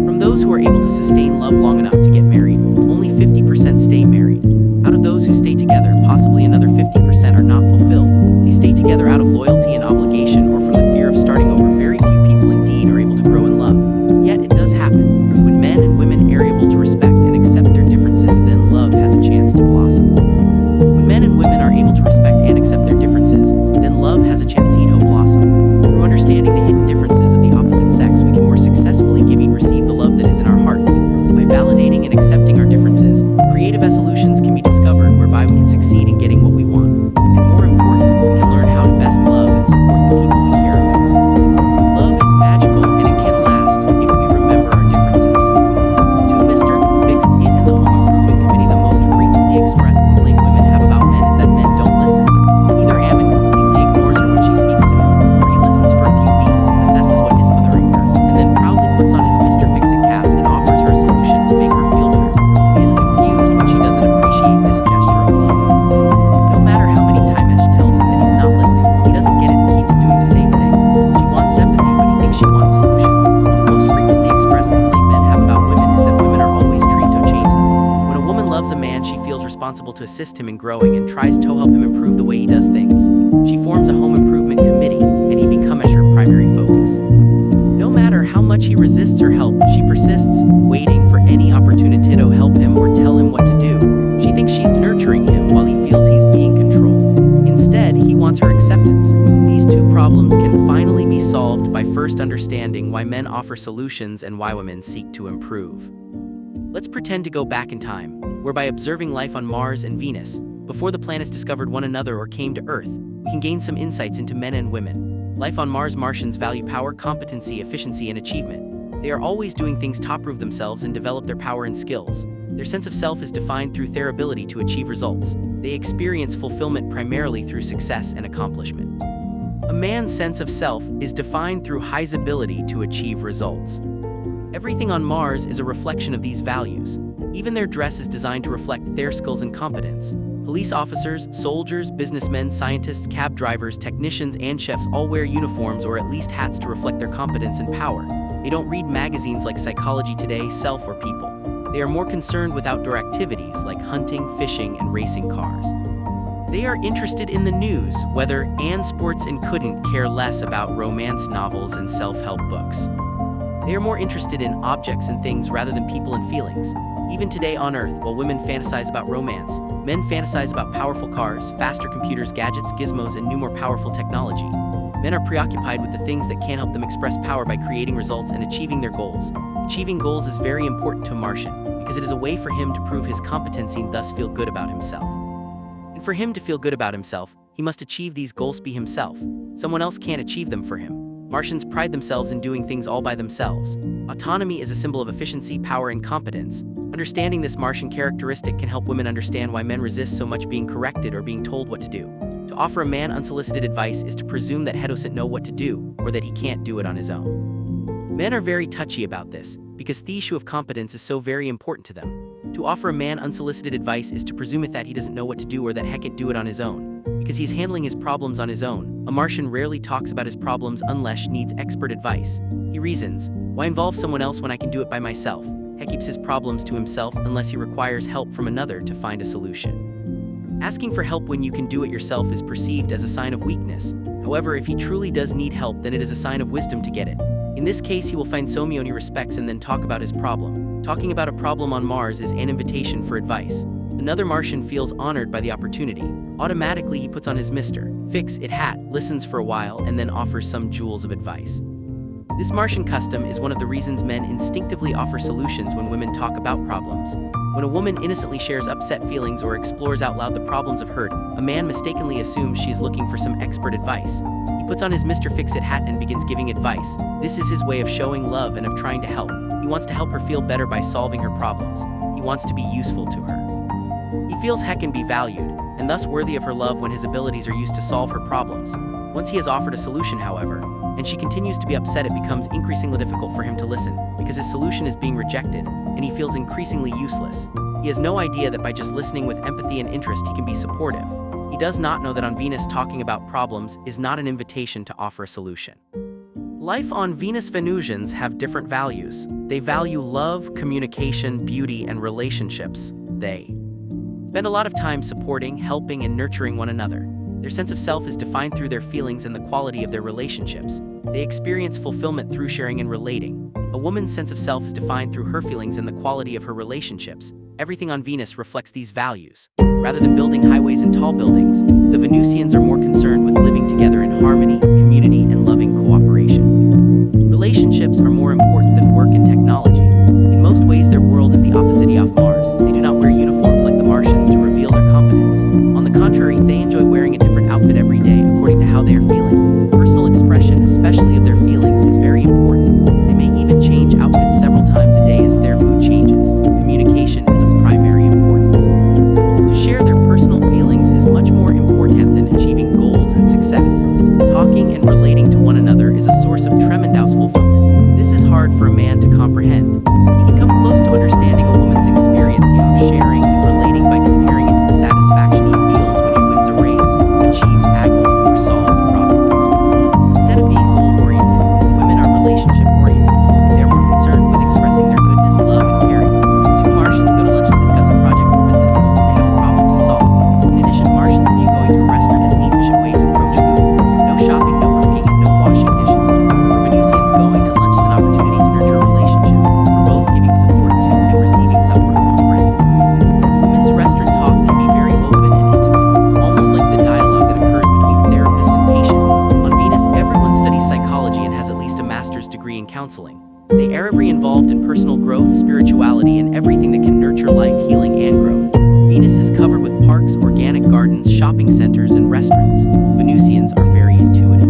From those who are able to sustain love long enough to get married, only 50% stay married. Out of those who stay together, possibly another 50% are not fulfilled. They stay together out of loyalty and obligation or from the fear of starting over. Very few people indeed are able to grow in love. Yet it does happen. When men and women are able to respect and accept their differences, then love has a chance to blossom. When men and women are able to respect and accept their differences, then love has a chance to blossom. Through understanding the hidden differences of the opposite sex, we can more successfully give and receive the love that is in our hearts. By validating and accepting our differences, creative solutions can be discovered whereby we can succeed in getting what we want. assist him in growing and tries to help him improve the way he does things. She forms a home improvement committee, and he becomes her primary focus. No matter how much he resists her help, she persists, waiting for any opportunity to help him or tell him what to do. She thinks she's nurturing him while he feels he's being controlled. Instead, he wants her acceptance. These two problems can finally be solved by first understanding why men offer solutions and why women seek to improve. Let's pretend to go back in time, where by observing life on Mars and Venus, before the planets discovered one another or came to Earth, we can gain some insights into men and women. Life on Mars. Martians value power, competency, efficiency, and achievement. They are always doing things to prove themselves and develop their power and skills. Their sense of self is defined through their ability to achieve results. They experience fulfillment primarily through success and accomplishment. A man's sense of self is defined through his ability to achieve results. Everything on Mars is a reflection of these values. Even their dress is designed to reflect their skills and competence. Police officers, soldiers, businessmen, scientists, cab drivers, technicians, and chefs all wear uniforms or at least hats to reflect their competence and power. They don't read magazines like Psychology Today, Self, or People. They are more concerned with outdoor activities like hunting, fishing, and racing cars. They are interested in the news, weather, and sports and couldn't care less about romance novels and self-help books. They are more interested in objects and things rather than people and feelings. Even today on Earth, while women fantasize about romance, men fantasize about powerful cars, faster computers, gadgets, gizmos, and new more powerful technology. Men are preoccupied with the things that can help them express power by creating results and achieving their goals. Achieving goals is very important to a Martian, because it is a way for him to prove his competency and thus feel good about himself. And for him to feel good about himself, he must achieve these goals be himself. Someone else can't achieve them for him. Martians pride themselves in doing things all by themselves. Autonomy is a symbol of efficiency, power, and competence. Understanding this Martian characteristic can help women understand why men resist so much being corrected or being told what to do. To offer a man unsolicited advice is to presume that he doesn't know what to do, or that he can't do it on his own. Men are very touchy about this, because the issue of competence is so very important to them. To offer a man unsolicited advice is to presume that he doesn't know what to do or that he can't do it on his own. Because he's handling his problems on his own, a Martian rarely talks about his problems unless he needs expert advice. He reasons, why involve someone else when I can do it by myself? He keeps his problems to himself unless he requires help from another to find a solution. Asking for help when you can do it yourself is perceived as a sign of weakness. However, if he truly does need help, then it is a sign of wisdom to get it. In this case, he will find someone he respects and then talk about his problem. Talking about a problem on Mars is an invitation for advice. Another Martian feels honored by the opportunity. Automatically, he puts on his Mr. Fix It hat, listens for a while, and then offers some jewels of advice. This Martian custom is one of the reasons men instinctively offer solutions when women talk about problems. When a woman innocently shares upset feelings or explores out loud the problems of hurt, a man mistakenly assumes she is looking for some expert advice. He puts on his Mr. Fix-It hat and begins giving advice. This is his way of showing love and of trying to help. He wants to help her feel better by solving her problems. He wants to be useful to her. He feels he can be valued, and thus worthy of her love when his abilities are used to solve her problems. Once he has offered a solution, however, and she continues to be upset, it becomes increasingly difficult for him to listen, because his solution is being rejected, and he feels increasingly useless. He has no idea that by just listening with empathy and interest he can be supportive. He does not know that on Venus talking about problems is not an invitation to offer a solution. Life on Venus. Venusians have different values. They value love, communication, beauty, and relationships. They spend a lot of time supporting, helping, and nurturing one another. Their sense of self is defined through their feelings and the quality of their relationships. They experience fulfillment through sharing and relating. A woman's sense of self is defined through her feelings and the quality of her relationships. Everything on Venus reflects these values. Rather than building highways and tall buildings, the Venusians are more concerned with living together in harmony, community, and loving cooperation. Relationships are more important than work and technology. In most ways, their world is the opposite of Mars. They do not wear uniforms like the Martians to reveal their competence. On the contrary, they enjoy wearing a different outfit every day according to how they are feeling. Personal expression, especially of their feelings, is very important. They may even change outfits several times a day as their mood changes. Communication is of primary importance. To share their personal feelings is much more important than achieving goals and success. Talking and relating to one another is a source of tremendous fulfillment. This is hard for a man to comprehend. He can come close to understanding a woman's experience of sharing and relating by comparing it to the satisfaction he feels when he wins a race, achieves agony, or solves a problem. are very involved in personal growth, spirituality, and everything that can nurture life, healing, and growth. Venus is covered with parks, organic gardens, shopping centers, and restaurants. Venusians are very intuitive.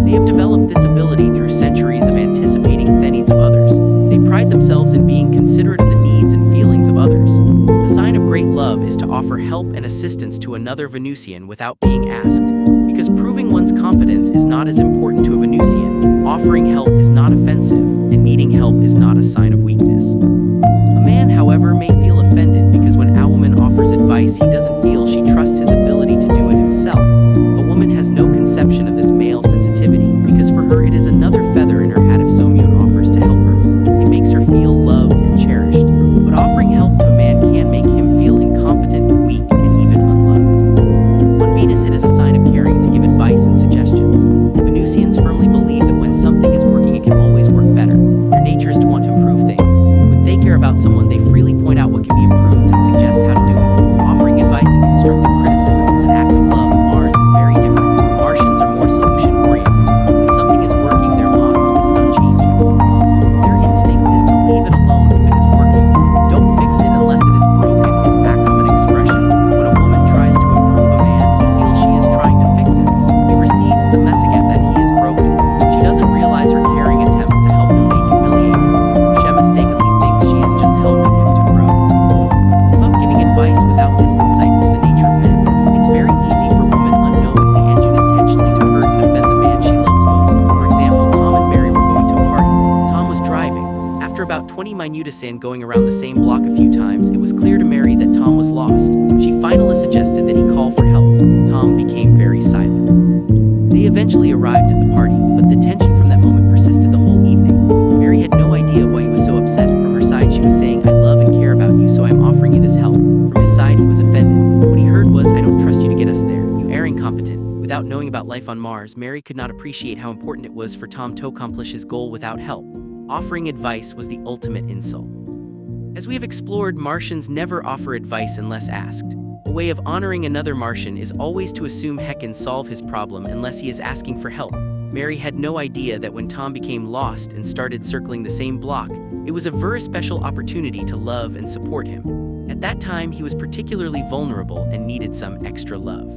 They have developed this ability through centuries of anticipating the needs of others. They pride themselves in being considerate of the needs and feelings of others. The sign of great love is to offer help and assistance to another Venusian without being asked. Because proving one's competence is not as important to a Venusian, offering help is not offensive, and needing help is not a sign of weakness. A man, however, may feel offended because when a woman offers advice, he doesn't feel she trusts his ability to do it himself. A woman has no conception of this male sensitivity because for her it is another feather in her hat if someone offers to help her. It makes her feel loved and cherished. But offering help to a man can make him feel incompetent, weak, and even unloved. On Venus, it is a sign of caring to give advice and suggestions. Venusians firmly believe that when something is working, it can always work better. Their nature is to want to improve things. When they care about someone, they freely point out what can be improved and suggest how to do it. Offering advice and constructive criticism is an act of love. Mars is very different. Martians are more solution-oriented. If something is working, their model is not changing. Their instinct is to leave it alone if it is working. Don't fix it unless it is broken is a common expression. When a woman tries to improve a man, he feels she is trying to fix him. He receives the message that he is broken. She doesn't realize her caring attempts to help him may humiliate him. She mistakenly thinks she is just helping him to grow. About giving advice without this insight into the nature of men, it's very easy for women unknowingly and unintentionally to hurt and offend the man she loves most. For example, Tom and Mary were going to a party. Tom was driving. After about 20 minutes and going around the same block a few times, it was clear to Mary that Tom was lost. She finally suggested that he call for help. Tom became very silent. They eventually arrived at the party, but the tension from that moment persisted the whole evening. Mary had no idea why he was so upset. From her side, she was saying, "I love and care about you, so I'm offering you this help." From his side, he was offended. What he heard was, "I don't trust you to get us there. You are incompetent." Without knowing about life on Mars, Mary could not appreciate how important it was for Tom to accomplish his goal without help. Offering advice was the ultimate insult. As we have explored, Martians never offer advice unless asked. A way of honoring another Martian is always to assume he can solve his problem unless he is asking for help. Mary had no idea that when Tom became lost and started circling the same block, it was a very special opportunity to love and support him. At that time, he was particularly vulnerable and needed some extra love.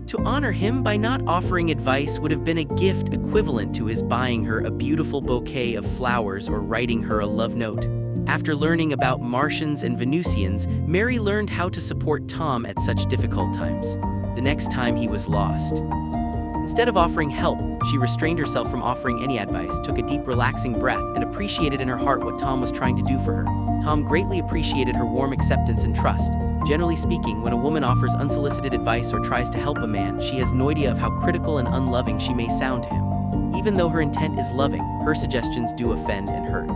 To honor him by not offering advice would have been a gift equivalent to his buying her a beautiful bouquet of flowers or writing her a love note. After learning about Martians and Venusians, Mary learned how to support Tom at such difficult times. The next time he was lost, instead of offering help, she restrained herself from offering any advice, took a deep, relaxing breath, and appreciated in her heart what Tom was trying to do for her. Tom greatly appreciated her warm acceptance and trust. Generally speaking, when a woman offers unsolicited advice or tries to help a man, she has no idea of how critical and unloving she may sound to him. Even though her intent is loving, her suggestions do offend and hurt.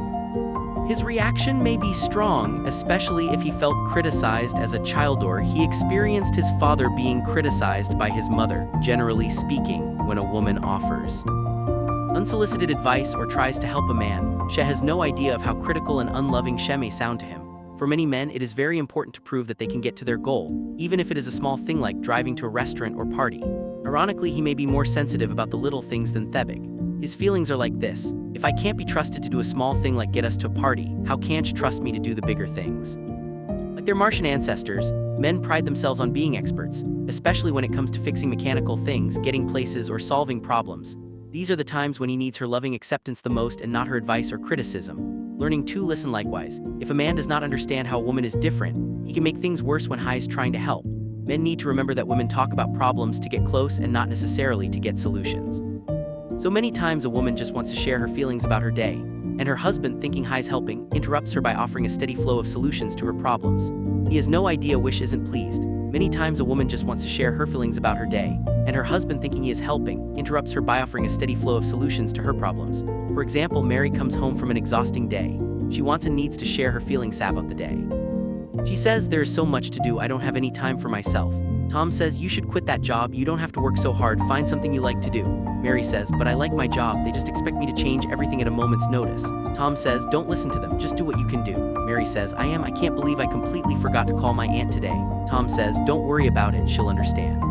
His reaction may be strong, especially if he felt criticized as a child or he experienced his father being criticized by his mother. Generally speaking, when a woman offers unsolicited advice or tries to help a man, she has no idea of how critical and unloving she may sound to him. For many men, it is very important to prove that they can get to their goal, even if it is a small thing like driving to a restaurant or party. Ironically, he may be more sensitive about the little things than Thebig. His feelings are like this: if I can't be trusted to do a small thing like get us to a party, how can't you trust me to do the bigger things? Like their Martian ancestors, men pride themselves on being experts, especially when it comes to fixing mechanical things, getting places, or solving problems. These are the times when he needs her loving acceptance the most and not her advice or criticism. Learning to listen likewise. If a man does not understand how a woman is different, he can make things worse when he is trying to help. Men need to remember that women talk about problems to get close and not necessarily to get solutions. So many times a woman just wants to share her feelings about her day, and her husband, thinking he's helping, interrupts her by offering a steady flow of solutions to her problems. He has no idea which isn't pleased. Many times a woman just wants to share her feelings about her day, and her husband, thinking he is helping, interrupts her by offering a steady flow of solutions to her problems. For example, Mary comes home from an exhausting day. She wants and needs to share her feelings about the day. She says, "There is so much to do, I don't have any time for myself." Tom says, "You should quit that job, you don't have to work so hard, find something you like to do." Mary says, "But I like my job, they just expect me to change everything at a moment's notice." Tom says, "Don't listen to them, just do what you can do." Mary says, I can't believe I completely forgot to call my aunt today." Tom says, "Don't worry about it, she'll understand."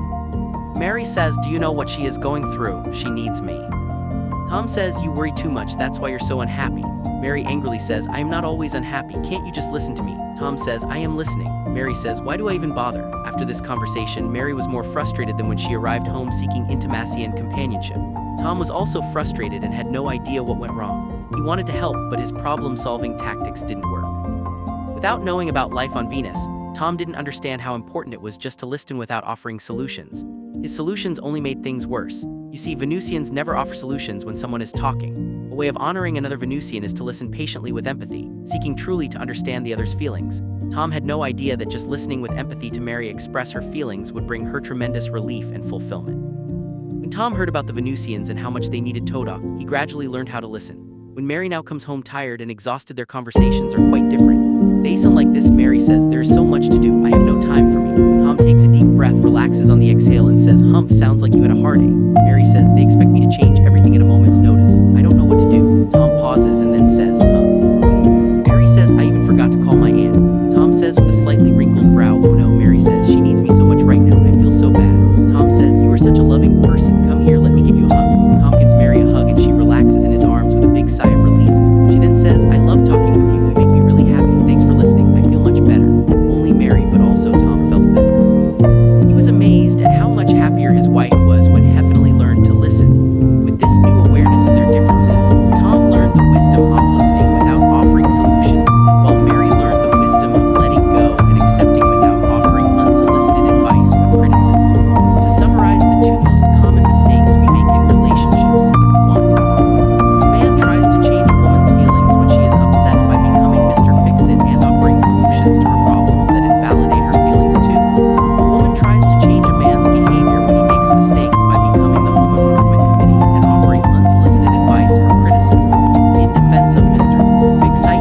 Mary says, "Do you know what she is going through? She needs me." Tom says, "You worry too much, that's why you're so unhappy." Mary angrily says, "I am not always unhappy, can't you just listen to me?" Tom says, "I am listening." Mary says, "Why do I even bother?" After this conversation, Mary was more frustrated than when she arrived home seeking intimacy and companionship. Tom was also frustrated and had no idea what went wrong. He wanted to help, but his problem-solving tactics didn't work. Without knowing about life on Venus, Tom didn't understand how important it was just to listen without offering solutions. His solutions only made things worse. You see, Venusians never offer solutions when someone is talking. A way of honoring another Venusian is to listen patiently with empathy, seeking truly to understand the other's feelings. Tom had no idea that just listening with empathy to Mary express her feelings would bring her tremendous relief and fulfillment. When Tom heard about the Venusians and how much they needed Toda, he gradually learned how to listen. When Mary now comes home tired and exhausted, their conversations are quite different. They sound like this. Mary says, "There is so much to do, I have no time for me." Tom takes a deep breath, relaxes on the exhale and says, "Humph, sounds like you had a heartache." Mary says, "They expect me to change everything at a moment's notice. I don't know what to do." Tom pauses and then says, Mary says, "I even forgot to call my aunt." Tom says with a slightly wrinkled brow, "Oh no." Mary says, "She needs me so much right now, I feel so bad." Tom says, "You are such a loving person, come here, let me give you a hug." Tom gives Mary a hug and she relaxes in his arms with a big sigh of relief. She then says, "I love talking with you, you make me really happy, thanks for listening, I feel much better." Only Mary, but also Tom, felt better. He was amazed at how much happier his wife was when Heavenly learned to listen. With this new awareness of their differences, Tom learned the wisdom of listening without offering solutions, while Mary learned the wisdom of letting go and accepting without offering unsolicited advice or criticism. To summarize the two most common mistakes we make in relationships: 1. A man tries to change a woman's feelings when she is upset by becoming Mr. Fix-It and offering solutions to her problems that invalidate her feelings. 2. A woman tries to change a man's behavior when he makes mistakes by becoming the Home Improvement Committee and offering unsolicited advice or criticism in defense of Mr. Fix-It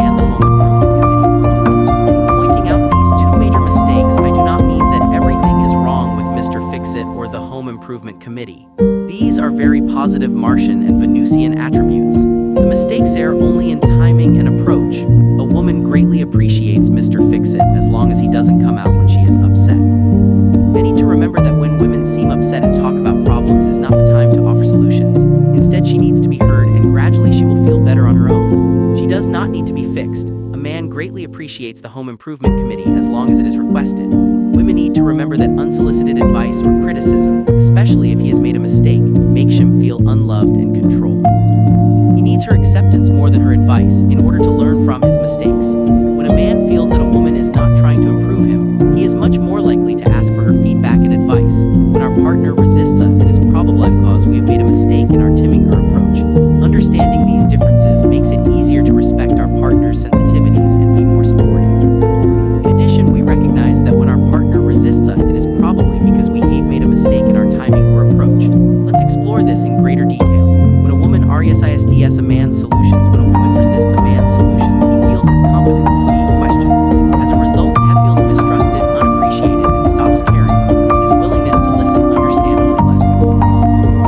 and the Home Improvement Committee. In pointing out these two major mistakes, I do not mean that everything is wrong with Mr. Fix-It or the Home Improvement Committee. These are very positive Martian and Venusian attributes. The mistakes err only in timing and approach. A woman greatly appreciates Mr. Fix-It as long as he doesn't come out when she is upset. They need to remember that when women seem upset and talk about problems is not the time to offer solutions. Instead, she needs to be heard and gradually she will feel better on her own. She does not need to be fixed. A man greatly appreciates the Home Improvement Committee as long as it is requested. Women need to remember that unsolicited advice or criticism, especially if he has made a mistake, makes him feel unloved and controlled. He needs her acceptance more than her advice in order to learn from his mistakes. When a man feels that a woman is not trying to improve him, he is much more likely to ask for her feedback and advice. When our partner resists us, it is probably because we have made a mistake in our Timminger approach. Understanding these differences makes it easier to respect our partner's sensitivities and be more supportive. In addition, we recognize that when our partner resists us, it is probably because we have made a mistake in our timing or approach. Let's explore this in greater detail. When a woman resists a man's solutions, when a woman resists a man's solutions, he feels his competence is being questioned. As a result, he feels mistrusted, unappreciated, and stops caring. His willingness to listen understandably lessens.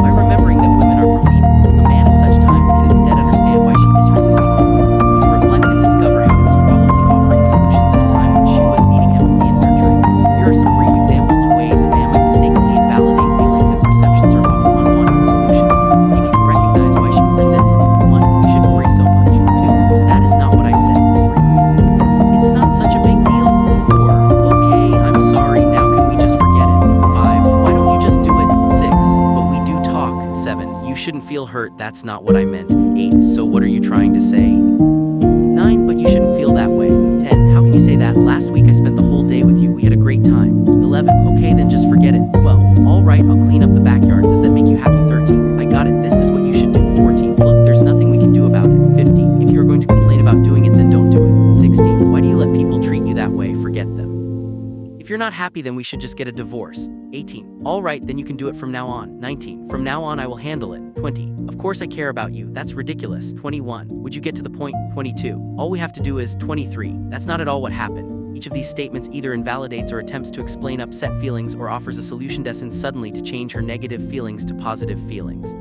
By remembering that women are from Venus, a man at such times can instead understand why she is resisting him. When you reflect and discover how he was probably offering solutions at a time when she was needing empathy and nurturing, here are some brief examples of ways a man might mistakenly invalidate feelings and perceptions or offer unwanted solutions. See if you can recognize why she would resist. 1. You shouldn't worry so much. 2. That is not what I said. 3. It's not such a big deal. 4. Okay, I'm sorry, now can we just forget it? 5. Why don't you just do it? 6. But we do talk. 7. You shouldn't feel hurt, that's not what I meant. 8. So what are you trying to say? 9. But you shouldn't feel that way. 10. How can you say that? Last week I spent the whole day with you, we had a great time. 11. Okay, then just forget it. 12. Alright, I'll clean up the backyard, does that make you happy? 13. I got it, this is what you should do. 14. Look, there's nothing we can do about it. 15. If you're going to complain about doing it, then don't do it. 16. Why do you let people treat you that way? Forget them. If you're not happy, then we should just get a divorce. 18. Alright, then you can do it from now on. 19. From now on I will handle it. 20. Of course I care about you, that's ridiculous. 21. Would you get to the point? 22. All we have to do is. 23. That's not at all what happened. Each of these statements either invalidates or attempts to explain upset feelings or offers a solution destined suddenly to change her negative feelings to positive feelings.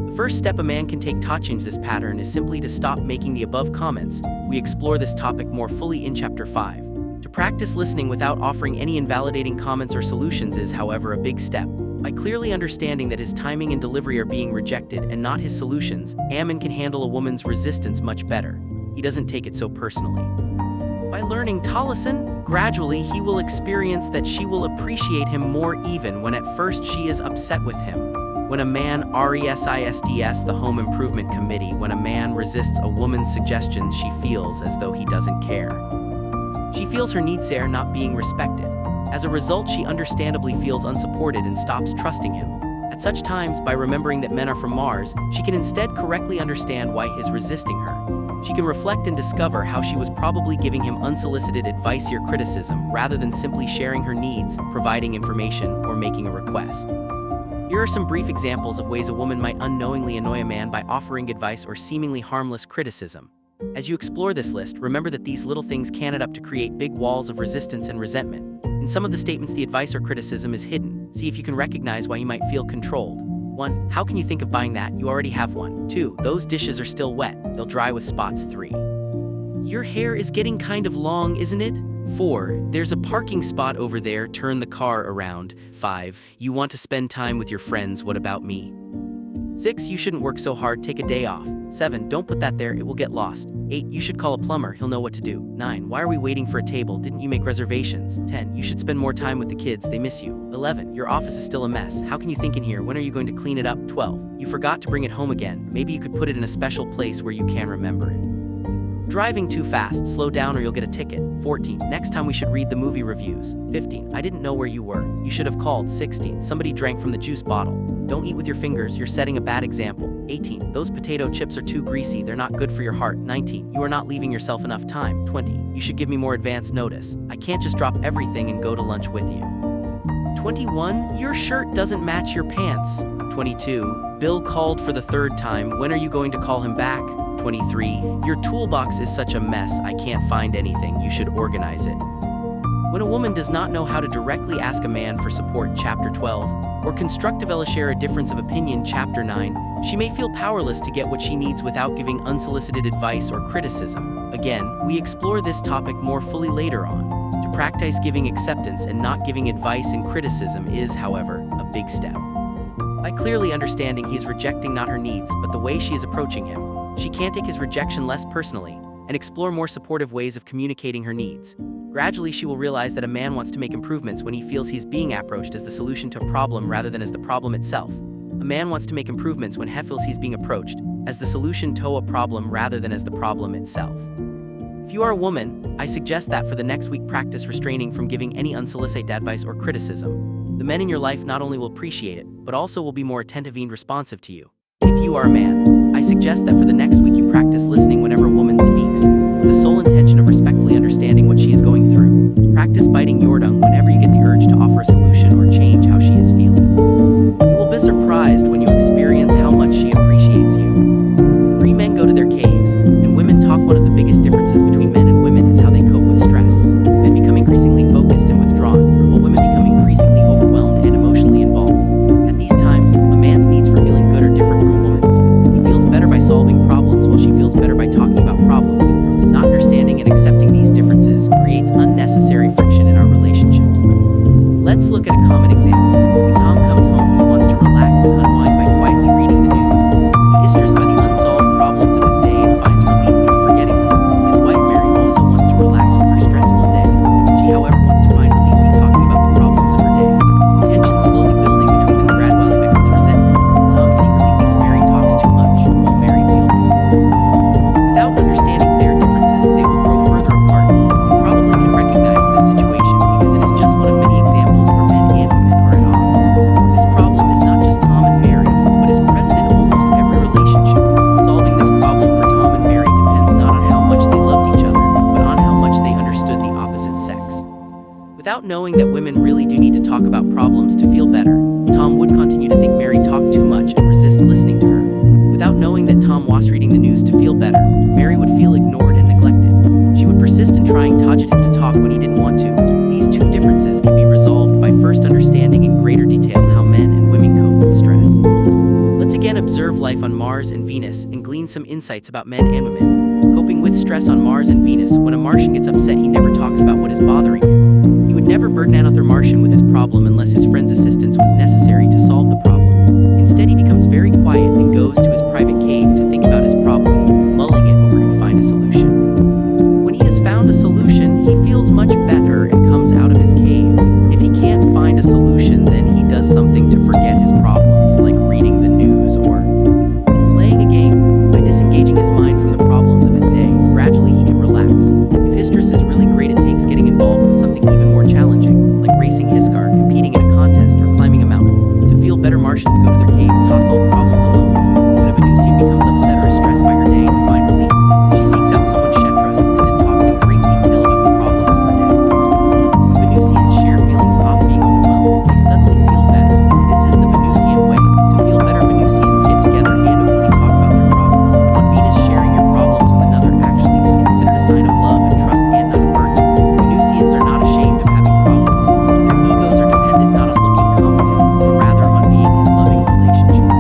The first step a man can take to change this pattern is simply to stop making the above comments. We explore this topic more fully in Chapter 5. To practice listening without offering any invalidating comments or solutions is, however, a big step. By clearly understanding that his timing and delivery are being rejected and not his solutions, Ammon can handle a woman's resistance much better. He doesn't take it so personally. By learning ta lesson, gradually he will experience that she will appreciate him more even when at first she is upset with him. When a man resists the home improvement committee, when a man resists a woman's suggestions, she feels as though he doesn't care. She feels her needs are not being respected. As a result, she understandably feels unsupported and stops trusting him. At such times, by remembering that men are from Mars, she can instead correctly understand why he is resisting her. She can reflect and discover how she was probably giving him unsolicited advice or criticism rather than simply sharing her needs, providing information, or making a request. Here are some brief examples of ways a woman might unknowingly annoy a man by offering advice or seemingly harmless criticism. As you explore this list, remember that these little things can add up to create big walls of resistance and resentment. In some of the statements, the advice or criticism is hidden. See if you can recognize why he might feel controlled. 1. How can you think of buying that? You already have one. 2. Those dishes are still wet. They'll dry with spots. 3. Your hair is getting kind of long, isn't it? 4. There's a parking spot over there. Turn the car around. 5. You want to spend time with your friends. What about me? 6. You shouldn't work so hard. Take a day off. 7. Don't put that there. It will get lost. 8. You should call a plumber. He'll know what to do. 9. Why are we waiting for a table? Didn't you make reservations? 10. You should spend more time with the kids. They miss you. 11. Your office is still a mess. How can you think in here? When are you going to clean it up? 12. You forgot to bring it home again. Maybe you could put it in a special place where you can remember it. Driving too fast. Slow down or you'll get a ticket. 14. Next time we should read the movie reviews. 15. I didn't know where you were. You should have called. 16. Somebody drank from the juice bottle. Don't eat with your fingers. You're setting a bad example. 18. Those potato chips are too greasy. They're not good for your heart. 19. You are not leaving yourself enough time. 20. You should give me more advance notice. I can't just drop everything and go to lunch with you. 21. Your shirt doesn't match your pants. 22. Bill called for the third time. When are you going to call him back? 23. Your toolbox is such a mess. I can't find anything. You should organize it. When a woman does not know how to directly ask a man for support, Chapter 12, or constructively share a difference of opinion, Chapter 9, she may feel powerless to get what she needs without giving unsolicited advice or criticism. Again, we explore this topic more fully later on. To practice giving acceptance and not giving advice and criticism is, however, a big step. By clearly understanding he is rejecting not her needs, but the way she is approaching him, she can take his rejection less personally and explore more supportive ways of communicating her needs. Gradually, she will realize that a man wants to make improvements when he feels he's being approached as the solution to a problem rather than as the problem itself. A man wants to make improvements when he feels he's being approached as the solution to a problem rather than as the problem itself. If you are a woman, I suggest that for the next week practice restraining from giving any unsolicited advice or criticism. The men in your life not only will appreciate it, but also will be more attentive and responsive to you. If you are a man, I suggest that for the next week you practice listening whenever a woman speaks, with the sole intention of respectfully understanding what she is going through. Practice biting your tongue whenever you get the urge to offer a solution or change how she is feeling. You will be surprised when you experience how much she appreciates you. 3 men go to their caves, and women talk. One of the biggest differences between men and women is how they cope with stress. Men become increasingly focused and withdrawn, while women become increasingly overwhelmed and emotionally involved. At these times, a man's needs for feeling good are different from a woman's. He feels better by solving problems, while she feels better by talking about problems. Not understanding and accepting these differences creates unnecessary friction in our relationships. Let's look at a common example. When Tom comes home, he wants to relax and unwind by quietly reading the news. He is stressed by the unsolved problems of his day and finds relief through forgetting them. His wife Mary also wants to relax from her stressful day. She, however, wants to find relief by talking about the problems of her day. Tension slowly building between them gradually becomes resentment. Tom secretly thinks Mary talks too much, while Mary feels it. Without understanding their differences, they will grow further apart. You probably can recognize this situation because it is just one of many examples where men and women are at odds. This problem is not just Tom and Mary's, but is present in almost every relationship. Solving this problem for Tom and Mary depends not on how much they loved each other, but on how much they understood the opposite sex. Without knowing that women really do need to talk about problems to feel better, Tom would continue to think Mary talked too much and resist listening to her. Without knowing that Tom was reading the news to feel better, Mary would feel ignored and neglected. She would persist in trying to get him to talk when he didn't want to. These two differences can be resolved by first understanding in greater detail how men and women cope with stress. Let's again observe life on Mars and Venus and glean some insights about men and women. Coping with stress on Mars and Venus. When a Martian gets upset, he never talks about what is bothering him. He would never burden another Martian with his problem unless his friend's assistance was necessary to solve the problem. Instead, he becomes very quiet and goes to his private cave to think about his problem, mulling it over to find a solution. When he has found a solution, he feels much better and comes out of his cave. If he can't find a solution, then he does something to forget his problems, like reading the news or playing a game. By disengaging his mind from the problems of his day, gradually he can relax. If his stress is really great, it takes getting involved with something even more challenging, like racing his car, competing in a contest, or climbing a mountain. To feel better, Martians go to their caves, toss all the problems alone. When a Venusian becomes upset or stressed by her day, to find relief, she seeks out someone she trusts and then talks in great detail about the problems of her day. Venusians share feelings of being overwhelmed. They suddenly feel better. This is the Venusian way. To feel better, Venusians get together and openly talk about their problems. On Venus, sharing your problems with another actually is considered a sign of love and trust and not a burden. Venusians are not ashamed of having problems. Their egos are dependent not on looking competent, but rather on being in loving relationships.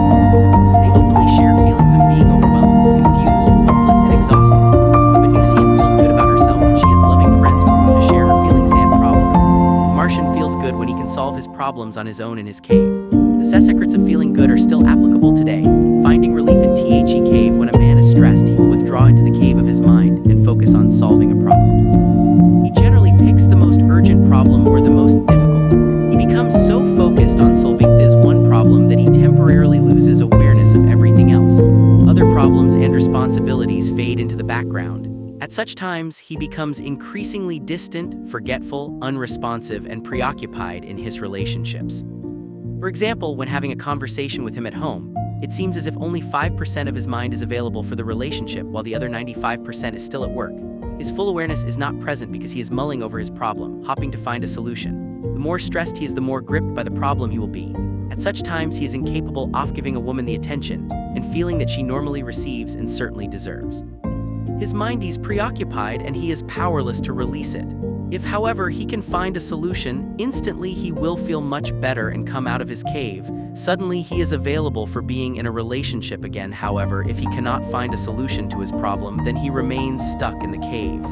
They openly share feelings of being overwhelmed, confused, hopeless, and exhausted. A Venusian feels good about herself when she has loving friends with whom to share her feelings and problems. A Martian feels good when he can solve his problems on his own in his cave. The secrets of feeling good are still applicable today. Finding relief in The Cave. When a man is stressed, he will withdraw into the cave of his mind and focus on solving a problem. He generally picks the most urgent problem or the most difficult. He becomes so focused on solving this one problem that he temporarily loses awareness of everything else. Other problems and responsibilities fade into the background. At such times, he becomes increasingly distant, forgetful, unresponsive, and preoccupied in his relationships. For example, when having a conversation with him at home, it seems as if only 5% of his mind is available for the relationship while the other 95% is still at work. His full awareness is not present because he is mulling over his problem, hopping to find a solution. The more stressed he is, the more gripped by the problem he will be. At such times, he is incapable of giving a woman the attention and feeling that she normally receives and certainly deserves. His mind is preoccupied and he is powerless to release it. If, however, he can find a solution, instantly he will feel much better and come out of his cave. Suddenly he is available for being in a relationship again. However, if he cannot find a solution to his problem, then he remains stuck in the cave.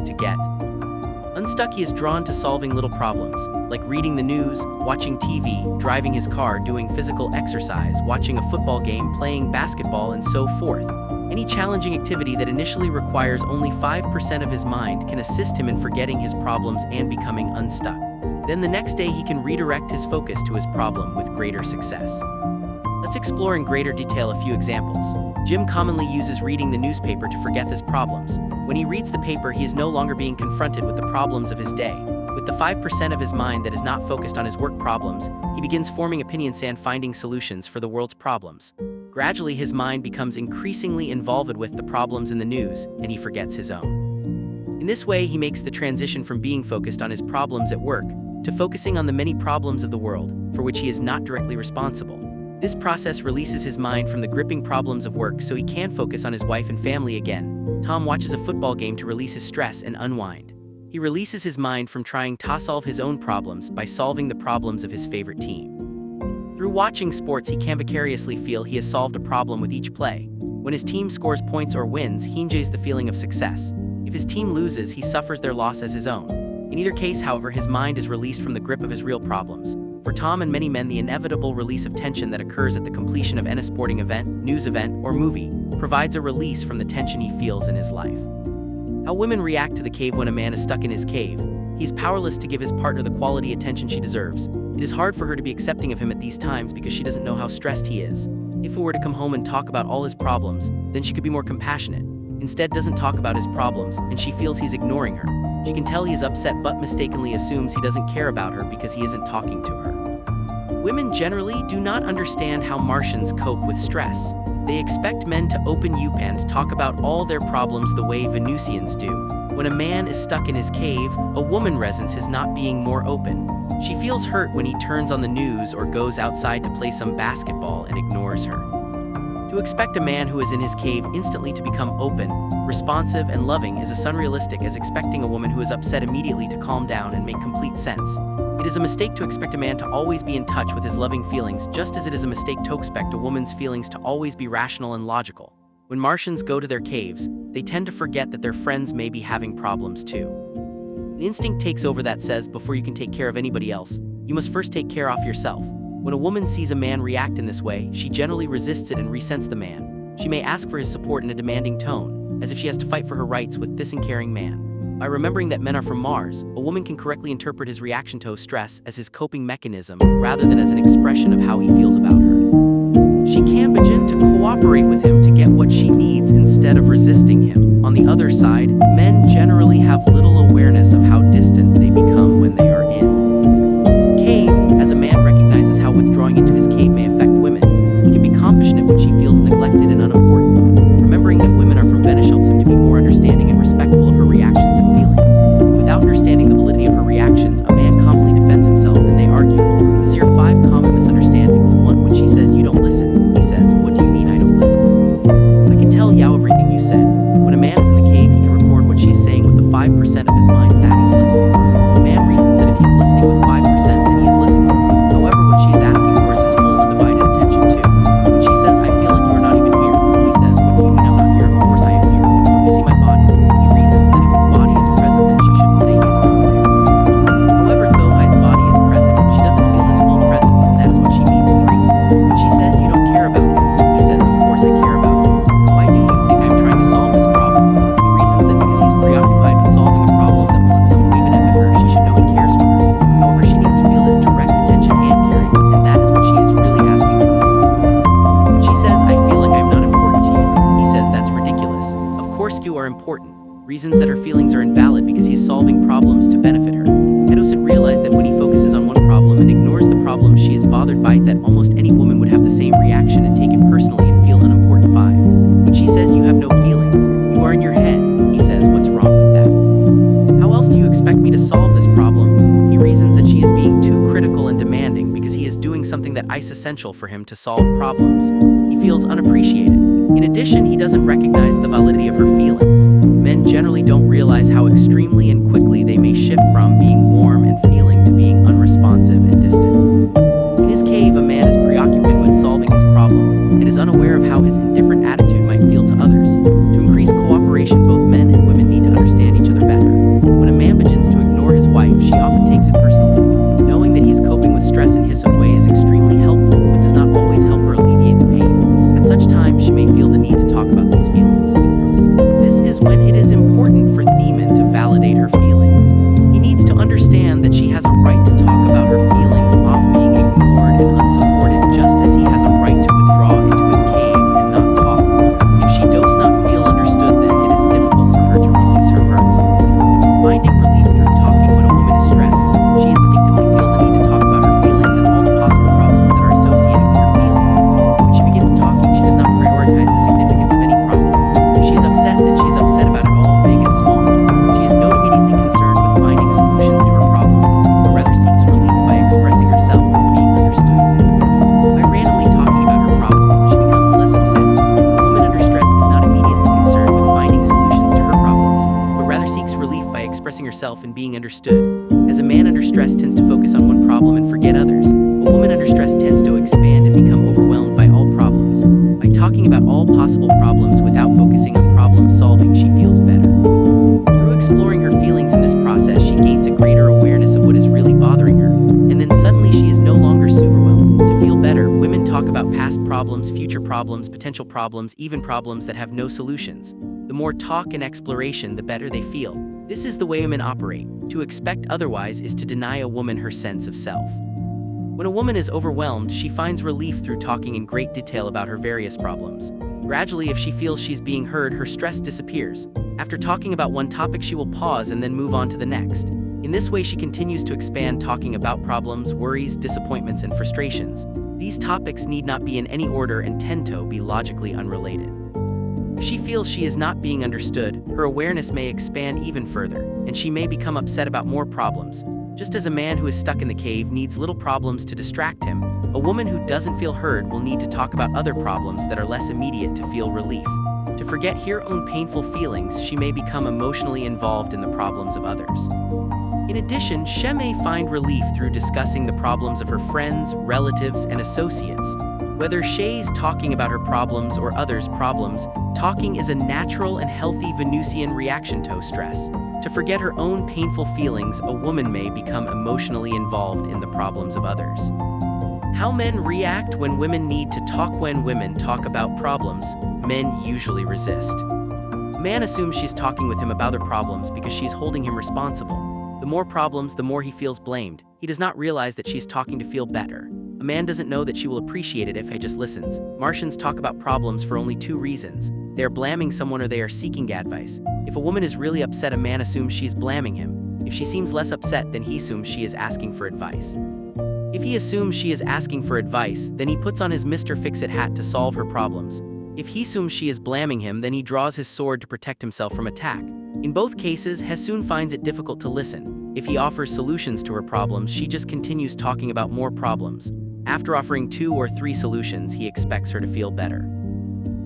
To get unstuck, he is drawn to solving little problems, like reading the news, watching TV, driving his car, doing physical exercise, watching a football game, playing basketball, and so forth. Any challenging activity that initially requires only 5% of his mind can assist him in forgetting his problems and becoming unstuck. Then the next day he can redirect his focus to his problem with greater success. Let's explore in greater detail a few examples. Jim commonly uses reading the newspaper to forget his problems. When he reads the paper, he is no longer being confronted with the problems of his day. With the 5% of his mind that is not focused on his work problems, he begins forming opinions and finding solutions for the world's problems. Gradually, his mind becomes increasingly involved with the problems in the news, and he forgets his own. In this way, he makes the transition from being focused on his problems at work to focusing on the many problems of the world, for which he is not directly responsible. This process releases his mind from the gripping problems of work so he can focus on his wife and family again. Tom watches a football game to release his stress and unwind. He releases his mind from trying to solve his own problems by solving the problems of his favorite team. Through watching sports, he can vicariously feel he has solved a problem with each play. When his team scores points or wins, he enjoys the feeling of success. If his team loses, he suffers their loss as his own. In either case, however, his mind is released from the grip of his real problems. For Tom and many men, the inevitable release of tension that occurs at the completion of any sporting event, news event, or movie provides a release from the tension he feels in his life. How women react to the cave. When a man is stuck in his cave, he is powerless to give his partner the quality attention she deserves. It is hard for her to be accepting of him at these times because she doesn't know how stressed he is. If he were to come home and talk about all his problems, then she could be more compassionate. Instead, doesn't talk about his problems, and she feels he's ignoring her. She can tell he is upset but mistakenly assumes he doesn't care about her because he isn't talking to her. Women generally do not understand how Martians cope with stress. They expect men to open up and talk about all their problems the way Venusians do. When a man is stuck in his cave, a woman resents his not being more open. She feels hurt when he turns on the news or goes outside to play some basketball and ignores her. To expect a man who is in his cave instantly to become open, responsive, and loving is as unrealistic as expecting a woman who is upset immediately to calm down and make complete sense. It is a mistake to expect a man to always be in touch with his loving feelings, just as it is a mistake to expect a woman's feelings to always be rational and logical. When Martians go to their caves, they tend to forget that their friends may be having problems too. An instinct takes over that says, before you can take care of anybody else, you must first take care of yourself. When a woman sees a man react in this way, she generally resists it and resents the man. She may ask for his support in a demanding tone, as if she has to fight for her rights with this uncaring man. By remembering that men are from Mars, a woman can correctly interpret his reaction to stress as his coping mechanism rather than as an expression of how he feels about her. She can begin to cooperate with him to get what she needs instead of resisting him. On the other side, men generally have little awareness of how distant they become when they are in cave. As a man recognizes how withdrawing into his cave may affect women, he can be compassionate when she feels neglected and unimportant. Remembering that women are from Venus helps him to be more understanding and respectful of her reactions and feelings. Without understanding the validity of her reactions, a man commonly defends himself and they argue. These are 5 common misunderstandings. 1. When she says you don't listen, he says, what do you mean I don't listen? I can tell you everything you said. When a man is in the cave, he can record what she's saying with the 5% of his mind that he's listening. The man reasons that if he's listening with 5%, then he is listening. However, what she is asking for is his full undivided attention too. When she says, I feel like you are not even here, he says, what do you mean I'm not here? Of course I am here. Don't you see my body? He reasons that if his body is present, then she shouldn't say he is not there. However, though his body is present, she doesn't feel his full presence, and that is what she means. 3. When she says you don't care about me, he says, of course I care about you. Why do you think I'm trying to solve this problem? He reasons that because he's preoccupied with solving a problem that will in some way benefit her, she should know he cares for her. However, she needs to feel his direct attention and caring, and that is what she is really asking for. When she says, I feel like I'm not important to you, he says that's ridiculous. Of course you are important. Reasons that her feelings are invalid because he is solving problems to benefit her. Edison realized that when he focuses on one problem and ignores the problem she is bothered by, that almost any woman would have the same reaction and take it personally and feel unimportant. 5. When she says you have no feelings, you are in your head, he says, what's wrong with that? How else do you expect me to solve this problem? He reasons that she is being too critical and demanding because he is doing something that is essential for him to solve problems. He feels unappreciated. In addition, he doesn't recognize the validity of her feelings. Men generally don't realize how extremely and quickly they may shift from being warm and feeling to being unresponsive and distant. In his cave, a man is preoccupied with solving his problem and is unaware of how his indifferent attitude might feel to others. To increase cooperation, both men and women need to understand each other better. When a man begins to ignore his wife, she often takes it personally. Knowing that he is coping with stress in his own way is extremely helpful, but does not always help her alleviate the pain. At such times, she may feel the need to talk about these feelings. This is when it is important for Themen to validate her feelings. He needs to understand that she has a right to talk about her feelings off being ignored and unsupported, just as he has a right to withdraw into his cave and not talk. If she does not feel understood, then it is difficult for her to release her hurt. Finding relief through talking. When a woman is stressed, she instinctively feels the need to talk about her feelings and all the possible problems that are associated with her feelings. When she begins talking, she does not prioritize the significance of any problem. If she is upset, then she is upset about it all, big and small. She is not immediately concerned with finding solutions to her problems, but rather seeks relief by expressing herself and being understood. By randomly talking about her problems, she becomes less upset. A woman under stress is not immediately concerned with finding solutions to her problems, but rather seeks relief by expressing herself and being understood. As a man under stress tends to focus on one problem and forget others, a woman under stress tends to expand and become overwhelmed by all problems. By talking about all possible problems without focusing on problem solving, she feels better. Through exploring her feelings in this process, she gains a greater awareness of what is really bothering her, and then suddenly she is no longer overwhelmed. To feel better, women talk about past problems, future problems, potential problems, even problems that have no solutions. The more talk and exploration, the better they feel. This is the way women operate. To expect otherwise is to deny a woman her sense of self. When a woman is overwhelmed, she finds relief through talking in great detail about her various problems. Gradually, if she feels she's being heard, her stress disappears. After talking about one topic, she will pause and then move on to the next. In this way, she continues to expand, talking about problems, worries, disappointments, and frustrations. These topics need not be in any order and tend to be logically unrelated. If she feels she is not being understood, her awareness may expand even further, and she may become upset about more problems. Just as a man who is stuck in the cave needs little problems to distract him, a woman who doesn't feel heard will need to talk about other problems that are less immediate to feel relief. To forget her own painful feelings, she may become emotionally involved in the problems of others. In addition, she may find relief through discussing the problems of her friends, relatives, and associates. Whether she's talking about her problems or others' problems, Talking is a natural and healthy Venusian reaction to stress. To forget her own painful feelings, a woman may become emotionally involved in the problems of others. How men react when women need to talk. When women talk about problems, men usually resist. A man assumes she's talking with him about their problems because she's holding him responsible. The more problems, the more he feels blamed. He does not realize that she's talking to feel better. A man doesn't know that she will appreciate it if he just listens. Martians talk about problems for only two reasons. They are blaming someone or they are seeking advice. If a woman is really upset, a man assumes she's blaming him. If she seems less upset, then he assumes she is asking for advice. If he assumes she is asking for advice, then he puts on his Mr. Fix-It hat to solve her problems. If he assumes she is blaming him, then he draws his sword to protect himself from attack. In both cases, Hasoon finds it difficult to listen. If he offers solutions to her problems, she just continues talking about more problems. After offering 2 or 3 solutions, he expects her to feel better.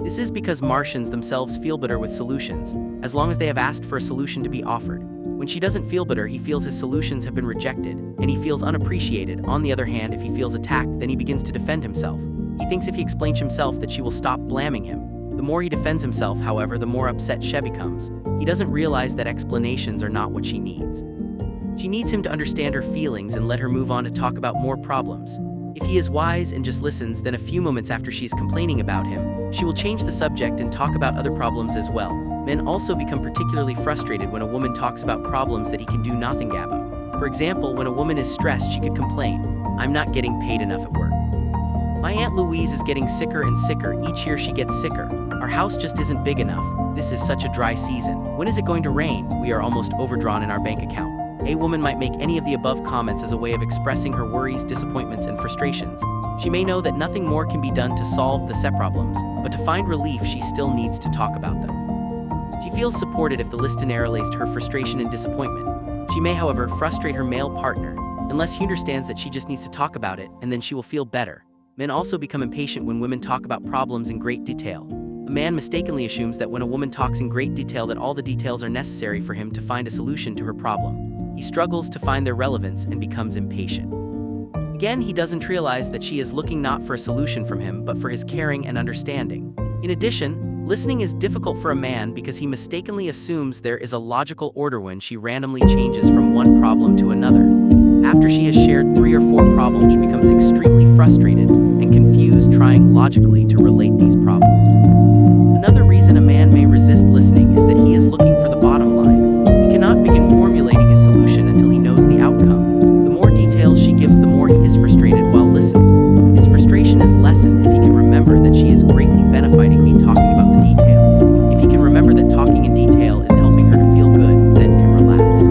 This is because Martians themselves feel better with solutions, as long as they have asked for a solution to be offered. When she doesn't feel better, he feels his solutions have been rejected, and he feels unappreciated. On the other hand, if he feels attacked, then he begins to defend himself. He thinks if he explains himself that she will stop blaming him. The more he defends himself, however, the more upset she becomes. He doesn't realize that explanations are not what she needs. She needs him to understand her feelings and let her move on to talk about more problems. If he is wise and just listens, then a few moments after she's complaining about him, she will change the subject and talk about other problems as well. Men also become particularly frustrated when a woman talks about problems that he can do nothing about. For example, when a woman is stressed, she could complain, "I'm not getting paid enough at work. My Aunt Louise is getting sicker and sicker. Each year she gets sicker. Our house just isn't big enough. This is such a dry season. When is it going to rain? We are almost overdrawn in our bank account." A woman might make any of the above comments as a way of expressing her worries, disappointments, and frustrations. She may know that nothing more can be done to solve the set problems, but to find relief, she still needs to talk about them. She feels supported if the listener relays her frustration and disappointment. She may, however, frustrate her male partner, unless he understands that she just needs to talk about it, and then she will feel better. Men also become impatient when women talk about problems in great detail. A man mistakenly assumes that when a woman talks in great detail that all the details are necessary for him to find a solution to her problem. He struggles to find their relevance and becomes impatient. Again, he doesn't realize that she is looking not for a solution from him, but for his caring and understanding. In addition, listening is difficult for a man because he mistakenly assumes there is a logical order when she randomly changes from one problem to another. After she has shared 3 or 4 problems, she becomes extremely frustrated and confused, trying logically to relate these problems. Another reason a man may resist listening is that he is looking for the bottom line. He cannot begin formulating his solution until he knows the outcome. The more details she gives, the more he is frustrated while listening. His frustration is lessened if he can remember that she is greatly benefiting me talking about the details. If he can remember that talking in detail is helping her to feel good, then can relax.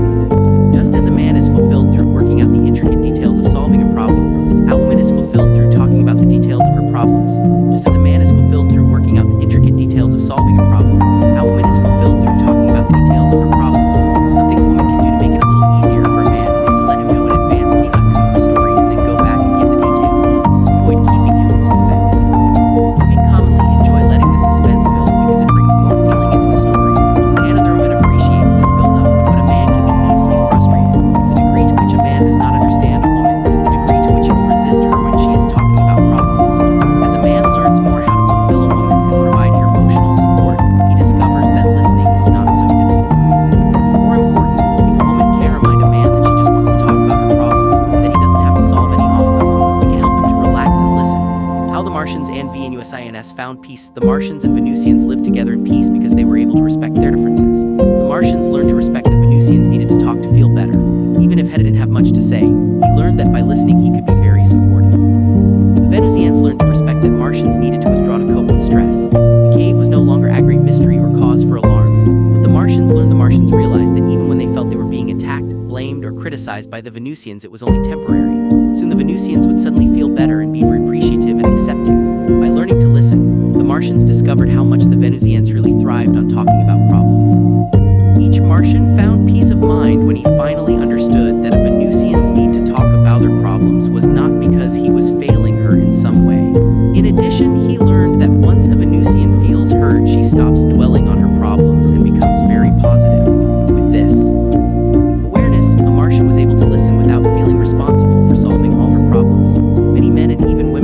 Just as a man is fulfilled through working out the intricate details of solving a problem, a woman is fulfilled through talking about the details of her problems. Just as a man is fulfilled through working out the intricate details of solving a problem, a woman is fulfilled through talking about the details of her problems. Something a woman can do to make it a little easier for a man is to let him know in advance the outcome of the story and then go back and give the details. Avoid keeping him in suspense. Women commonly enjoy letting the suspense build because it brings more feeling into the story. Another woman appreciates this build-up, but a man can be easily frustrated. The degree to which a man does not understand a woman is the degree to which he will resist her when she is talking about problems. As a man learns more how to fulfill a woman and provide her emotional support, he discovers that listening is not so difficult. More important, if a woman can remind a man that she just wants to talk about her problems, that he doesn't have to solve any of them, it can help him to relax and listen. How the Martians and Venusians found peace. The Martians and Venusians lived together in peace because they were able to respect their differences. The Martians learned to respect that Venusians needed to talk to feel better. Even if he didn't have much to say, he learned that by listening he could be very supportive. The Venusians learned to respect that Martians needed to withdraw to cope with stress. The cave was no longer a great mystery or cause for alarm. But the Martians realized that even when they felt they were being attacked, blamed, or criticized by the Venusians, it was only temporary. Soon the Venusians would suddenly feel better and be very appreciative and accepting. By learning to listen, the Martians discovered how much the Venusians really thrived on talking about problems. Each Martian found peace of mind when he finally understood that a Venusian's need to talk about their problems was not because he was failing her in some way. In addition, he learned that once a Venusian feels heard, she stops dwelling on her problems and becomes very positive. With this awareness, a Martian was able to listen without feeling responsible for solving all her problems. Many men and even women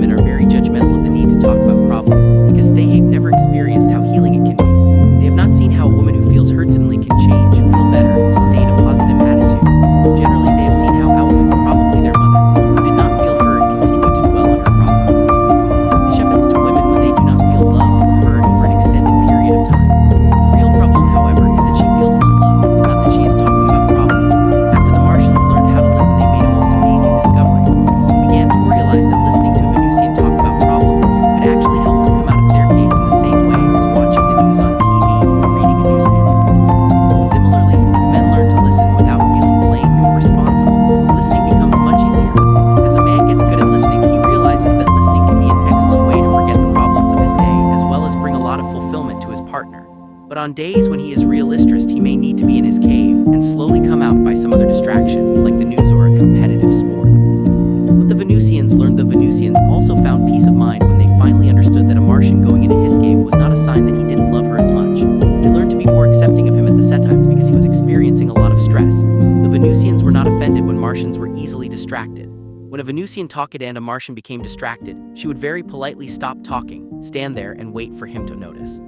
on days when he is realistic, he may need to be in his cave and slowly come out by some other distraction, like the news or a competitive sport. What the Venusians learned: the Venusians also found peace of mind when they finally understood that a Martian going into his cave was not a sign that he didn't love her as much. They learned to be more accepting of him at the set times because he was experiencing a lot of stress. The Venusians were not offended when Martians were easily distracted. When a Venusian talked and a Martian became distracted, she would very politely stop talking, stand there and wait for him to notice.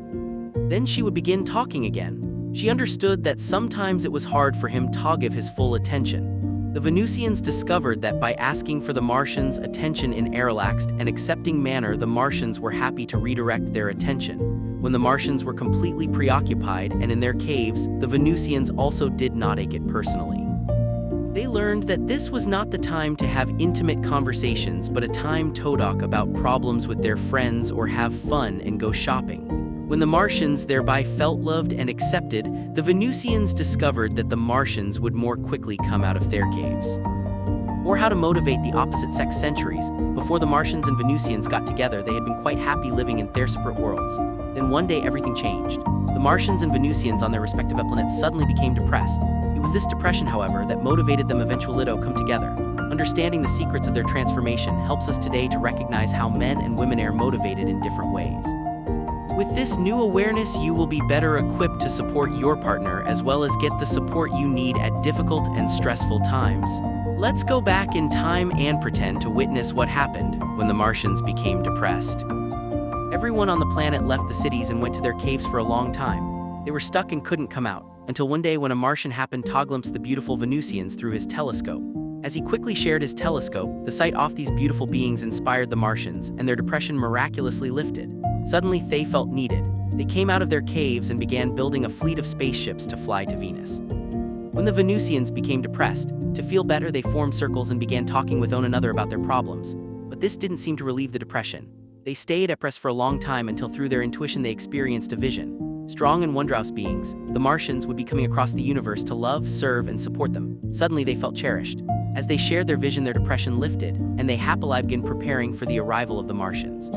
Then she would begin talking again. She understood that sometimes it was hard for him to give his full attention. The Venusians discovered that by asking for the Martians' attention in a relaxed and accepting manner, the Martians were happy to redirect their attention. When the Martians were completely preoccupied and in their caves, the Venusians also did not take it personally. They learned that this was not the time to have intimate conversations, but a time to talk about problems with their friends or have fun and go shopping. When the Martians thereby felt loved and accepted, the Venusians discovered that the Martians would more quickly come out of their caves. Or how to motivate the opposite sex. Centuries before the Martians and Venusians got together, they had been quite happy living in their separate worlds. Then one day everything changed. The Martians and Venusians on their respective planets suddenly became depressed. It was this depression, however, that motivated them eventually to come together. Understanding the secrets of their transformation helps us today to recognize how men and women are motivated in different ways. With this new awareness, you will be better equipped to support your partner as well as get the support you need at difficult and stressful times. Let's go back in time and pretend to witness what happened when the Martians became depressed. Everyone on the planet left the cities and went to their caves for a long time. They were stuck and couldn't come out, until one day when a Martian happened to glimpse the beautiful Venusians through his telescope. As he quickly shared his telescope, the sight of these beautiful beings inspired the Martians, and their depression miraculously lifted. Suddenly they felt needed. They came out of their caves and began building a fleet of spaceships to fly to Venus. When the Venusians became depressed, to feel better they formed circles and began talking with one another about their problems. But this didn't seem to relieve the depression. They stayed depressed for a long time until through their intuition they experienced a vision. Strong and wondrous beings, the Martians would be coming across the universe to love, serve, and support them. Suddenly they felt cherished. As they shared their vision, their depression lifted, and they happily began preparing for the arrival of the Martians.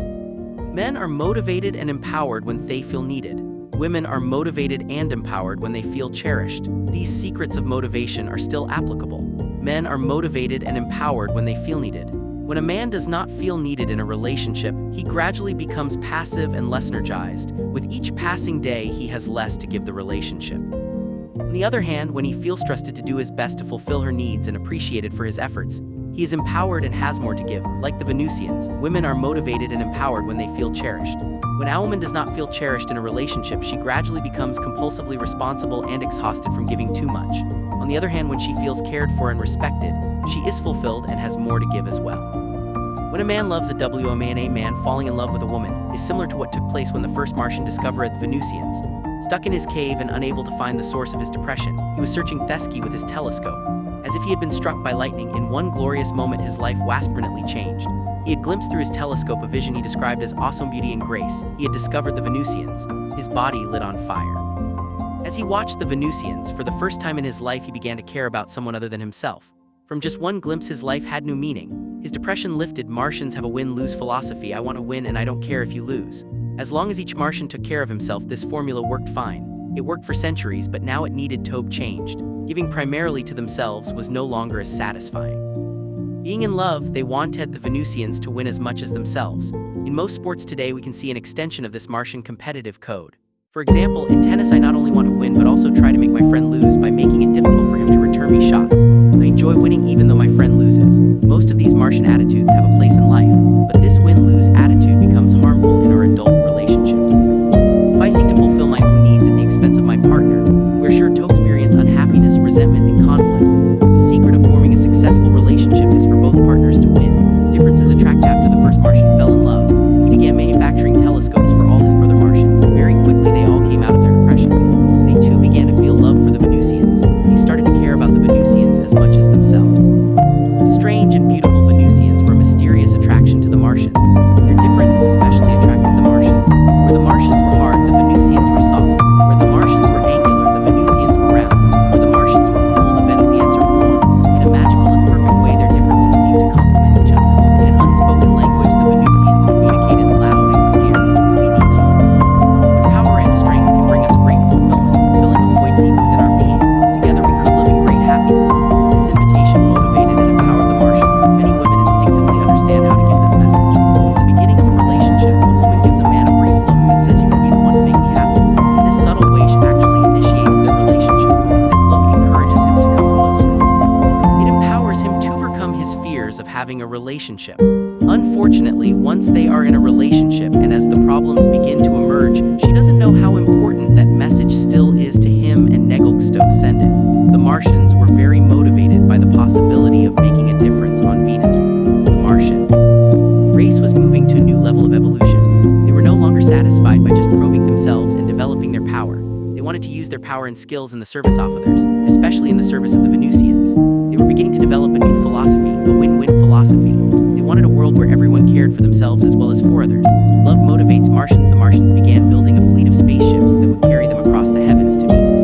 Men are motivated and empowered when they feel needed. Women are motivated and empowered when they feel cherished. These secrets of motivation are still applicable. Men are motivated and empowered when they feel needed. When a man does not feel needed in a relationship, he gradually becomes passive and less energized. With each passing day, he has less to give the relationship. On the other hand, when he feels trusted to do his best to fulfill her needs and appreciated for his efforts, he is empowered and has more to give. Like the Venusians, women are motivated and empowered when they feel cherished. When a woman does not feel cherished in a relationship, she gradually becomes compulsively responsible and exhausted from giving too much. On the other hand, when she feels cared for and respected, she is fulfilled and has more to give as well. When a man loves a man falling in love with a woman is similar to what took place when the first Martian discovered the Venusians. Stuck in his cave and unable to find the source of his depression, he was searching Thesky with his telescope. As if he had been struck by lightning, in one glorious moment his life was permanently changed. He had glimpsed through his telescope a vision he described as awesome beauty and grace. He had discovered the Venusians. His body lit on fire. As he watched the Venusians, for the first time in his life he began to care about someone other than himself. From just one glimpse his life had new meaning. His depression lifted. Martians have a win-lose philosophy. I want to win and I don't care if you lose. As long as each Martian took care of himself, this formula worked fine. It worked for centuries, but now it needed to be changed. Giving primarily to themselves was no longer as satisfying. Being in love, they wanted the Venusians to win as much as themselves. In most sports today, we can see an extension of this Martian competitive code. For example, in tennis, I not only want to win, but also try to make my friend lose by making it difficult for him to return me shots. I enjoy winning even though my friend loses. Most of these Martian attitudes have a place in life, but this win-lose attitude becomes harmful in our adult relationships. If I seek to fulfill my own needs at the expense of my partner, we're sure to experience unhappiness, resentment, and conflict. The secret of forming a successful relationship is for both partners to win. Differences attract. After the first Martian fell in love, he began manufacturing telescopes for all his brother Martians. Very quickly they all came out of their depressions. They too began to feel love for the Venusians. They started to care about the Venusians as much as themselves. The strange and beautiful Venusians were a mysterious attraction to the Martians. Their differences especially attracted the Martians. Where the Martians were hard, the Venusians were soft. Where the Martians were angular, the Venusians were round. Where the Martians were cool, the Venusians were warm. In a magical and perfect way, their differences seemed to complement each other. In an unspoken language, the Venusians communicated loud and clear. relationship. Unfortunately, once they are in a relationship and as the problems begin to emerge, she doesn't know how important that message still is to him, and Negelgsto send it. The Martians were very motivated by the possibility of making a difference on Venus. The Martian race was moving to a new level of evolution. They were no longer satisfied by just proving themselves and developing their power. They wanted to use their power and skills in the service of others, especially in the service of the Venusians. They were beginning to develop a new philosophy, a win-win philosophy. They wanted a world where everyone cared for themselves as well as for others. Love motivates Martians. The Martians began building a fleet of spaceships that would carry them across the heavens to Venus.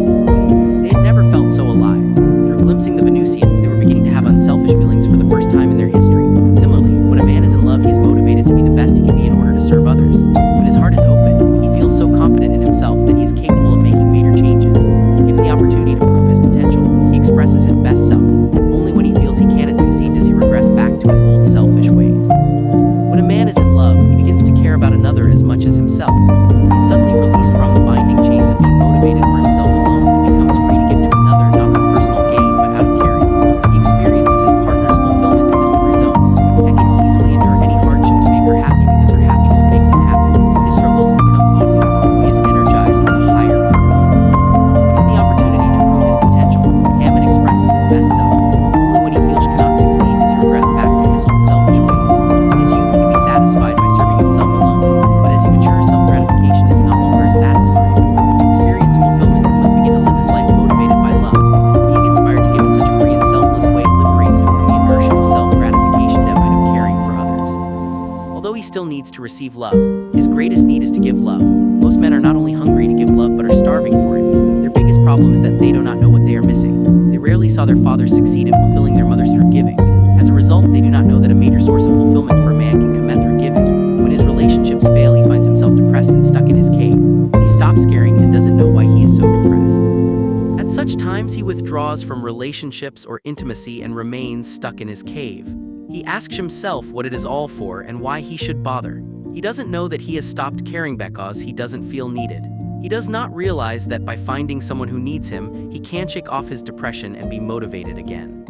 They had never felt so alive. Through glimpsing the Venusians, they were beginning to have unselfish feelings for the first time in their history. Similarly, when a man is in love, he is motivated to be the best he can be in order to serve others. When his heart is open, he feels so confident in himself that he is capable of making major changes. Given the opportunity to prove his potential, he expresses his best self. Only when he feels he cannot succeed does he regress back to his old selfish ways. When a man is in love, he begins to care about another as much as himself. He is suddenly released from the binding chains of being motivated for himself alone and becomes free to give to another, not for personal gain but out of caring. He experiences his partner's fulfillment as if it were his own. And can easily endure any hardship to make her happy because her happiness makes him happy. His struggles become easier. He is energized with a higher purpose. Given the opportunity to prove his potential, Hammond expresses his best self. Only when he feels he cannot succeed does he regress back to his old selfish ways. In his youth, he can be satisfied by serving himself alone, but as he matures, self-gratification is no longer as satisfying. To experience fulfillment, he must begin to live his life motivated by love. Being inspired to give in such a free and selfless way liberates him from the inertia of self-gratification devoid of caring for others. Although he still needs to receive love, his greatest need is to give love. Most men are not only hungry to give love but are starving for it. Their biggest problem is that they do not know what they are missing. They rarely saw their fathers succeed in fulfilling their mothers through giving. As a result, they do not know that a major source of fulfillment for a man can come through giving. When his relationships fail, he finds himself depressed and stuck in his cave. He stops caring and doesn't know why he is so depressed. At such times, he withdraws from relationships or intimacy and remains stuck in his cave. He asks himself what it is all for and why he should bother. He doesn't know that he has stopped caring because he doesn't feel needed. He does not realize that by finding someone who needs him, he can shake off his depression and be motivated again.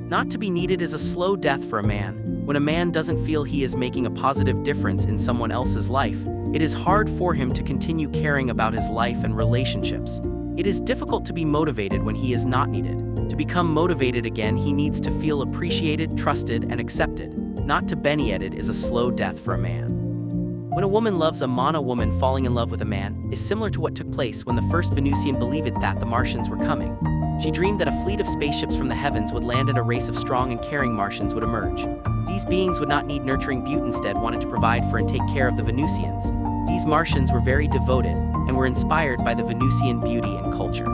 Not to be needed is a slow death for a man. When a man doesn't feel he is making a positive difference in someone else's life, it is hard for him to continue caring about his life and relationships. It is difficult to be motivated when he is not needed. To become motivated again, he needs to feel appreciated, trusted, and accepted. Not to be needed is a slow death for a man. When a woman loves a man, a woman falling in love with a man is similar to what took place when the first Venusian believed that the Martians were coming. She dreamed that a fleet of spaceships from the heavens would land and a race of strong and caring Martians would emerge. These beings would not need nurturing but instead wanted to provide for and take care of the Venusians. These Martians were very devoted and were inspired by the Venusian beauty and culture.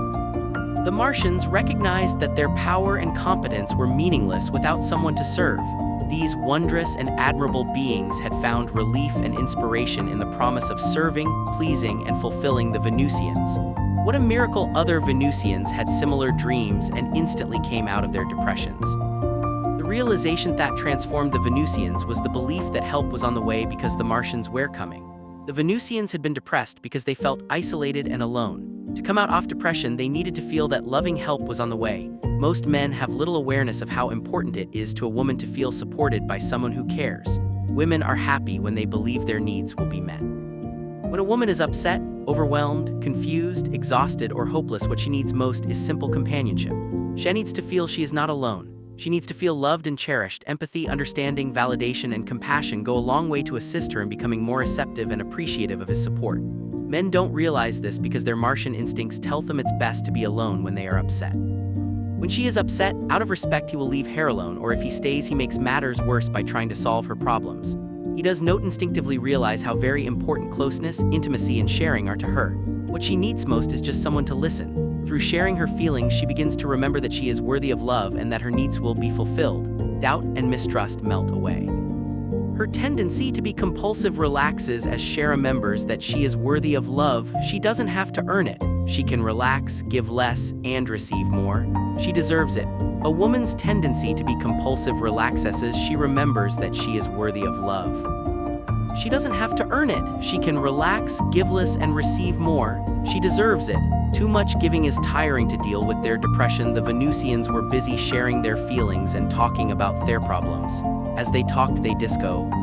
The Martians recognized that their power and competence were meaningless without someone to serve. These wondrous and admirable beings had found relief and inspiration in the promise of serving, pleasing, and fulfilling the Venusians. What a miracle other Venusians had similar dreams and instantly came out of their depressions. The realization that transformed the Venusians was the belief that help was on the way because the Martians were coming. The Venusians had been depressed because they felt isolated and alone. To come out of depression, they needed to feel that loving help was on the way. Most men have little awareness of how important it is to a woman to feel supported by someone who cares. Women are happy when they believe their needs will be met. When a woman is upset, overwhelmed, confused, exhausted, or hopeless, what she needs most is simple companionship. She needs to feel she is not alone. She needs to feel loved and cherished. Empathy, understanding, validation, and compassion go a long way to assist her in becoming more receptive and appreciative of his support. Men don't realize this because their Martian instincts tell them it's best to be alone when they are upset. When she is upset, out of respect he will leave her alone, or if he stays he makes matters worse by trying to solve her problems. He does not instinctively realize how very important closeness, intimacy, and sharing are to her. What she needs most is just someone to listen. Through sharing her feelings, she begins to remember that she is worthy of love and that her needs will be fulfilled. Doubt and mistrust melt away. Her tendency to be compulsive relaxes as she remembers that she is worthy of love. She doesn't have to earn it. She can relax, give less, and receive more. She deserves it. A woman's tendency to be compulsive relaxes as she remembers that she is worthy of love. She doesn't have to earn it. She can relax, give less, and receive more. She deserves it. Too much giving is tiring to deal with their depression. The Venusians were busy sharing their feelings and talking about their problems. as they talked they disco.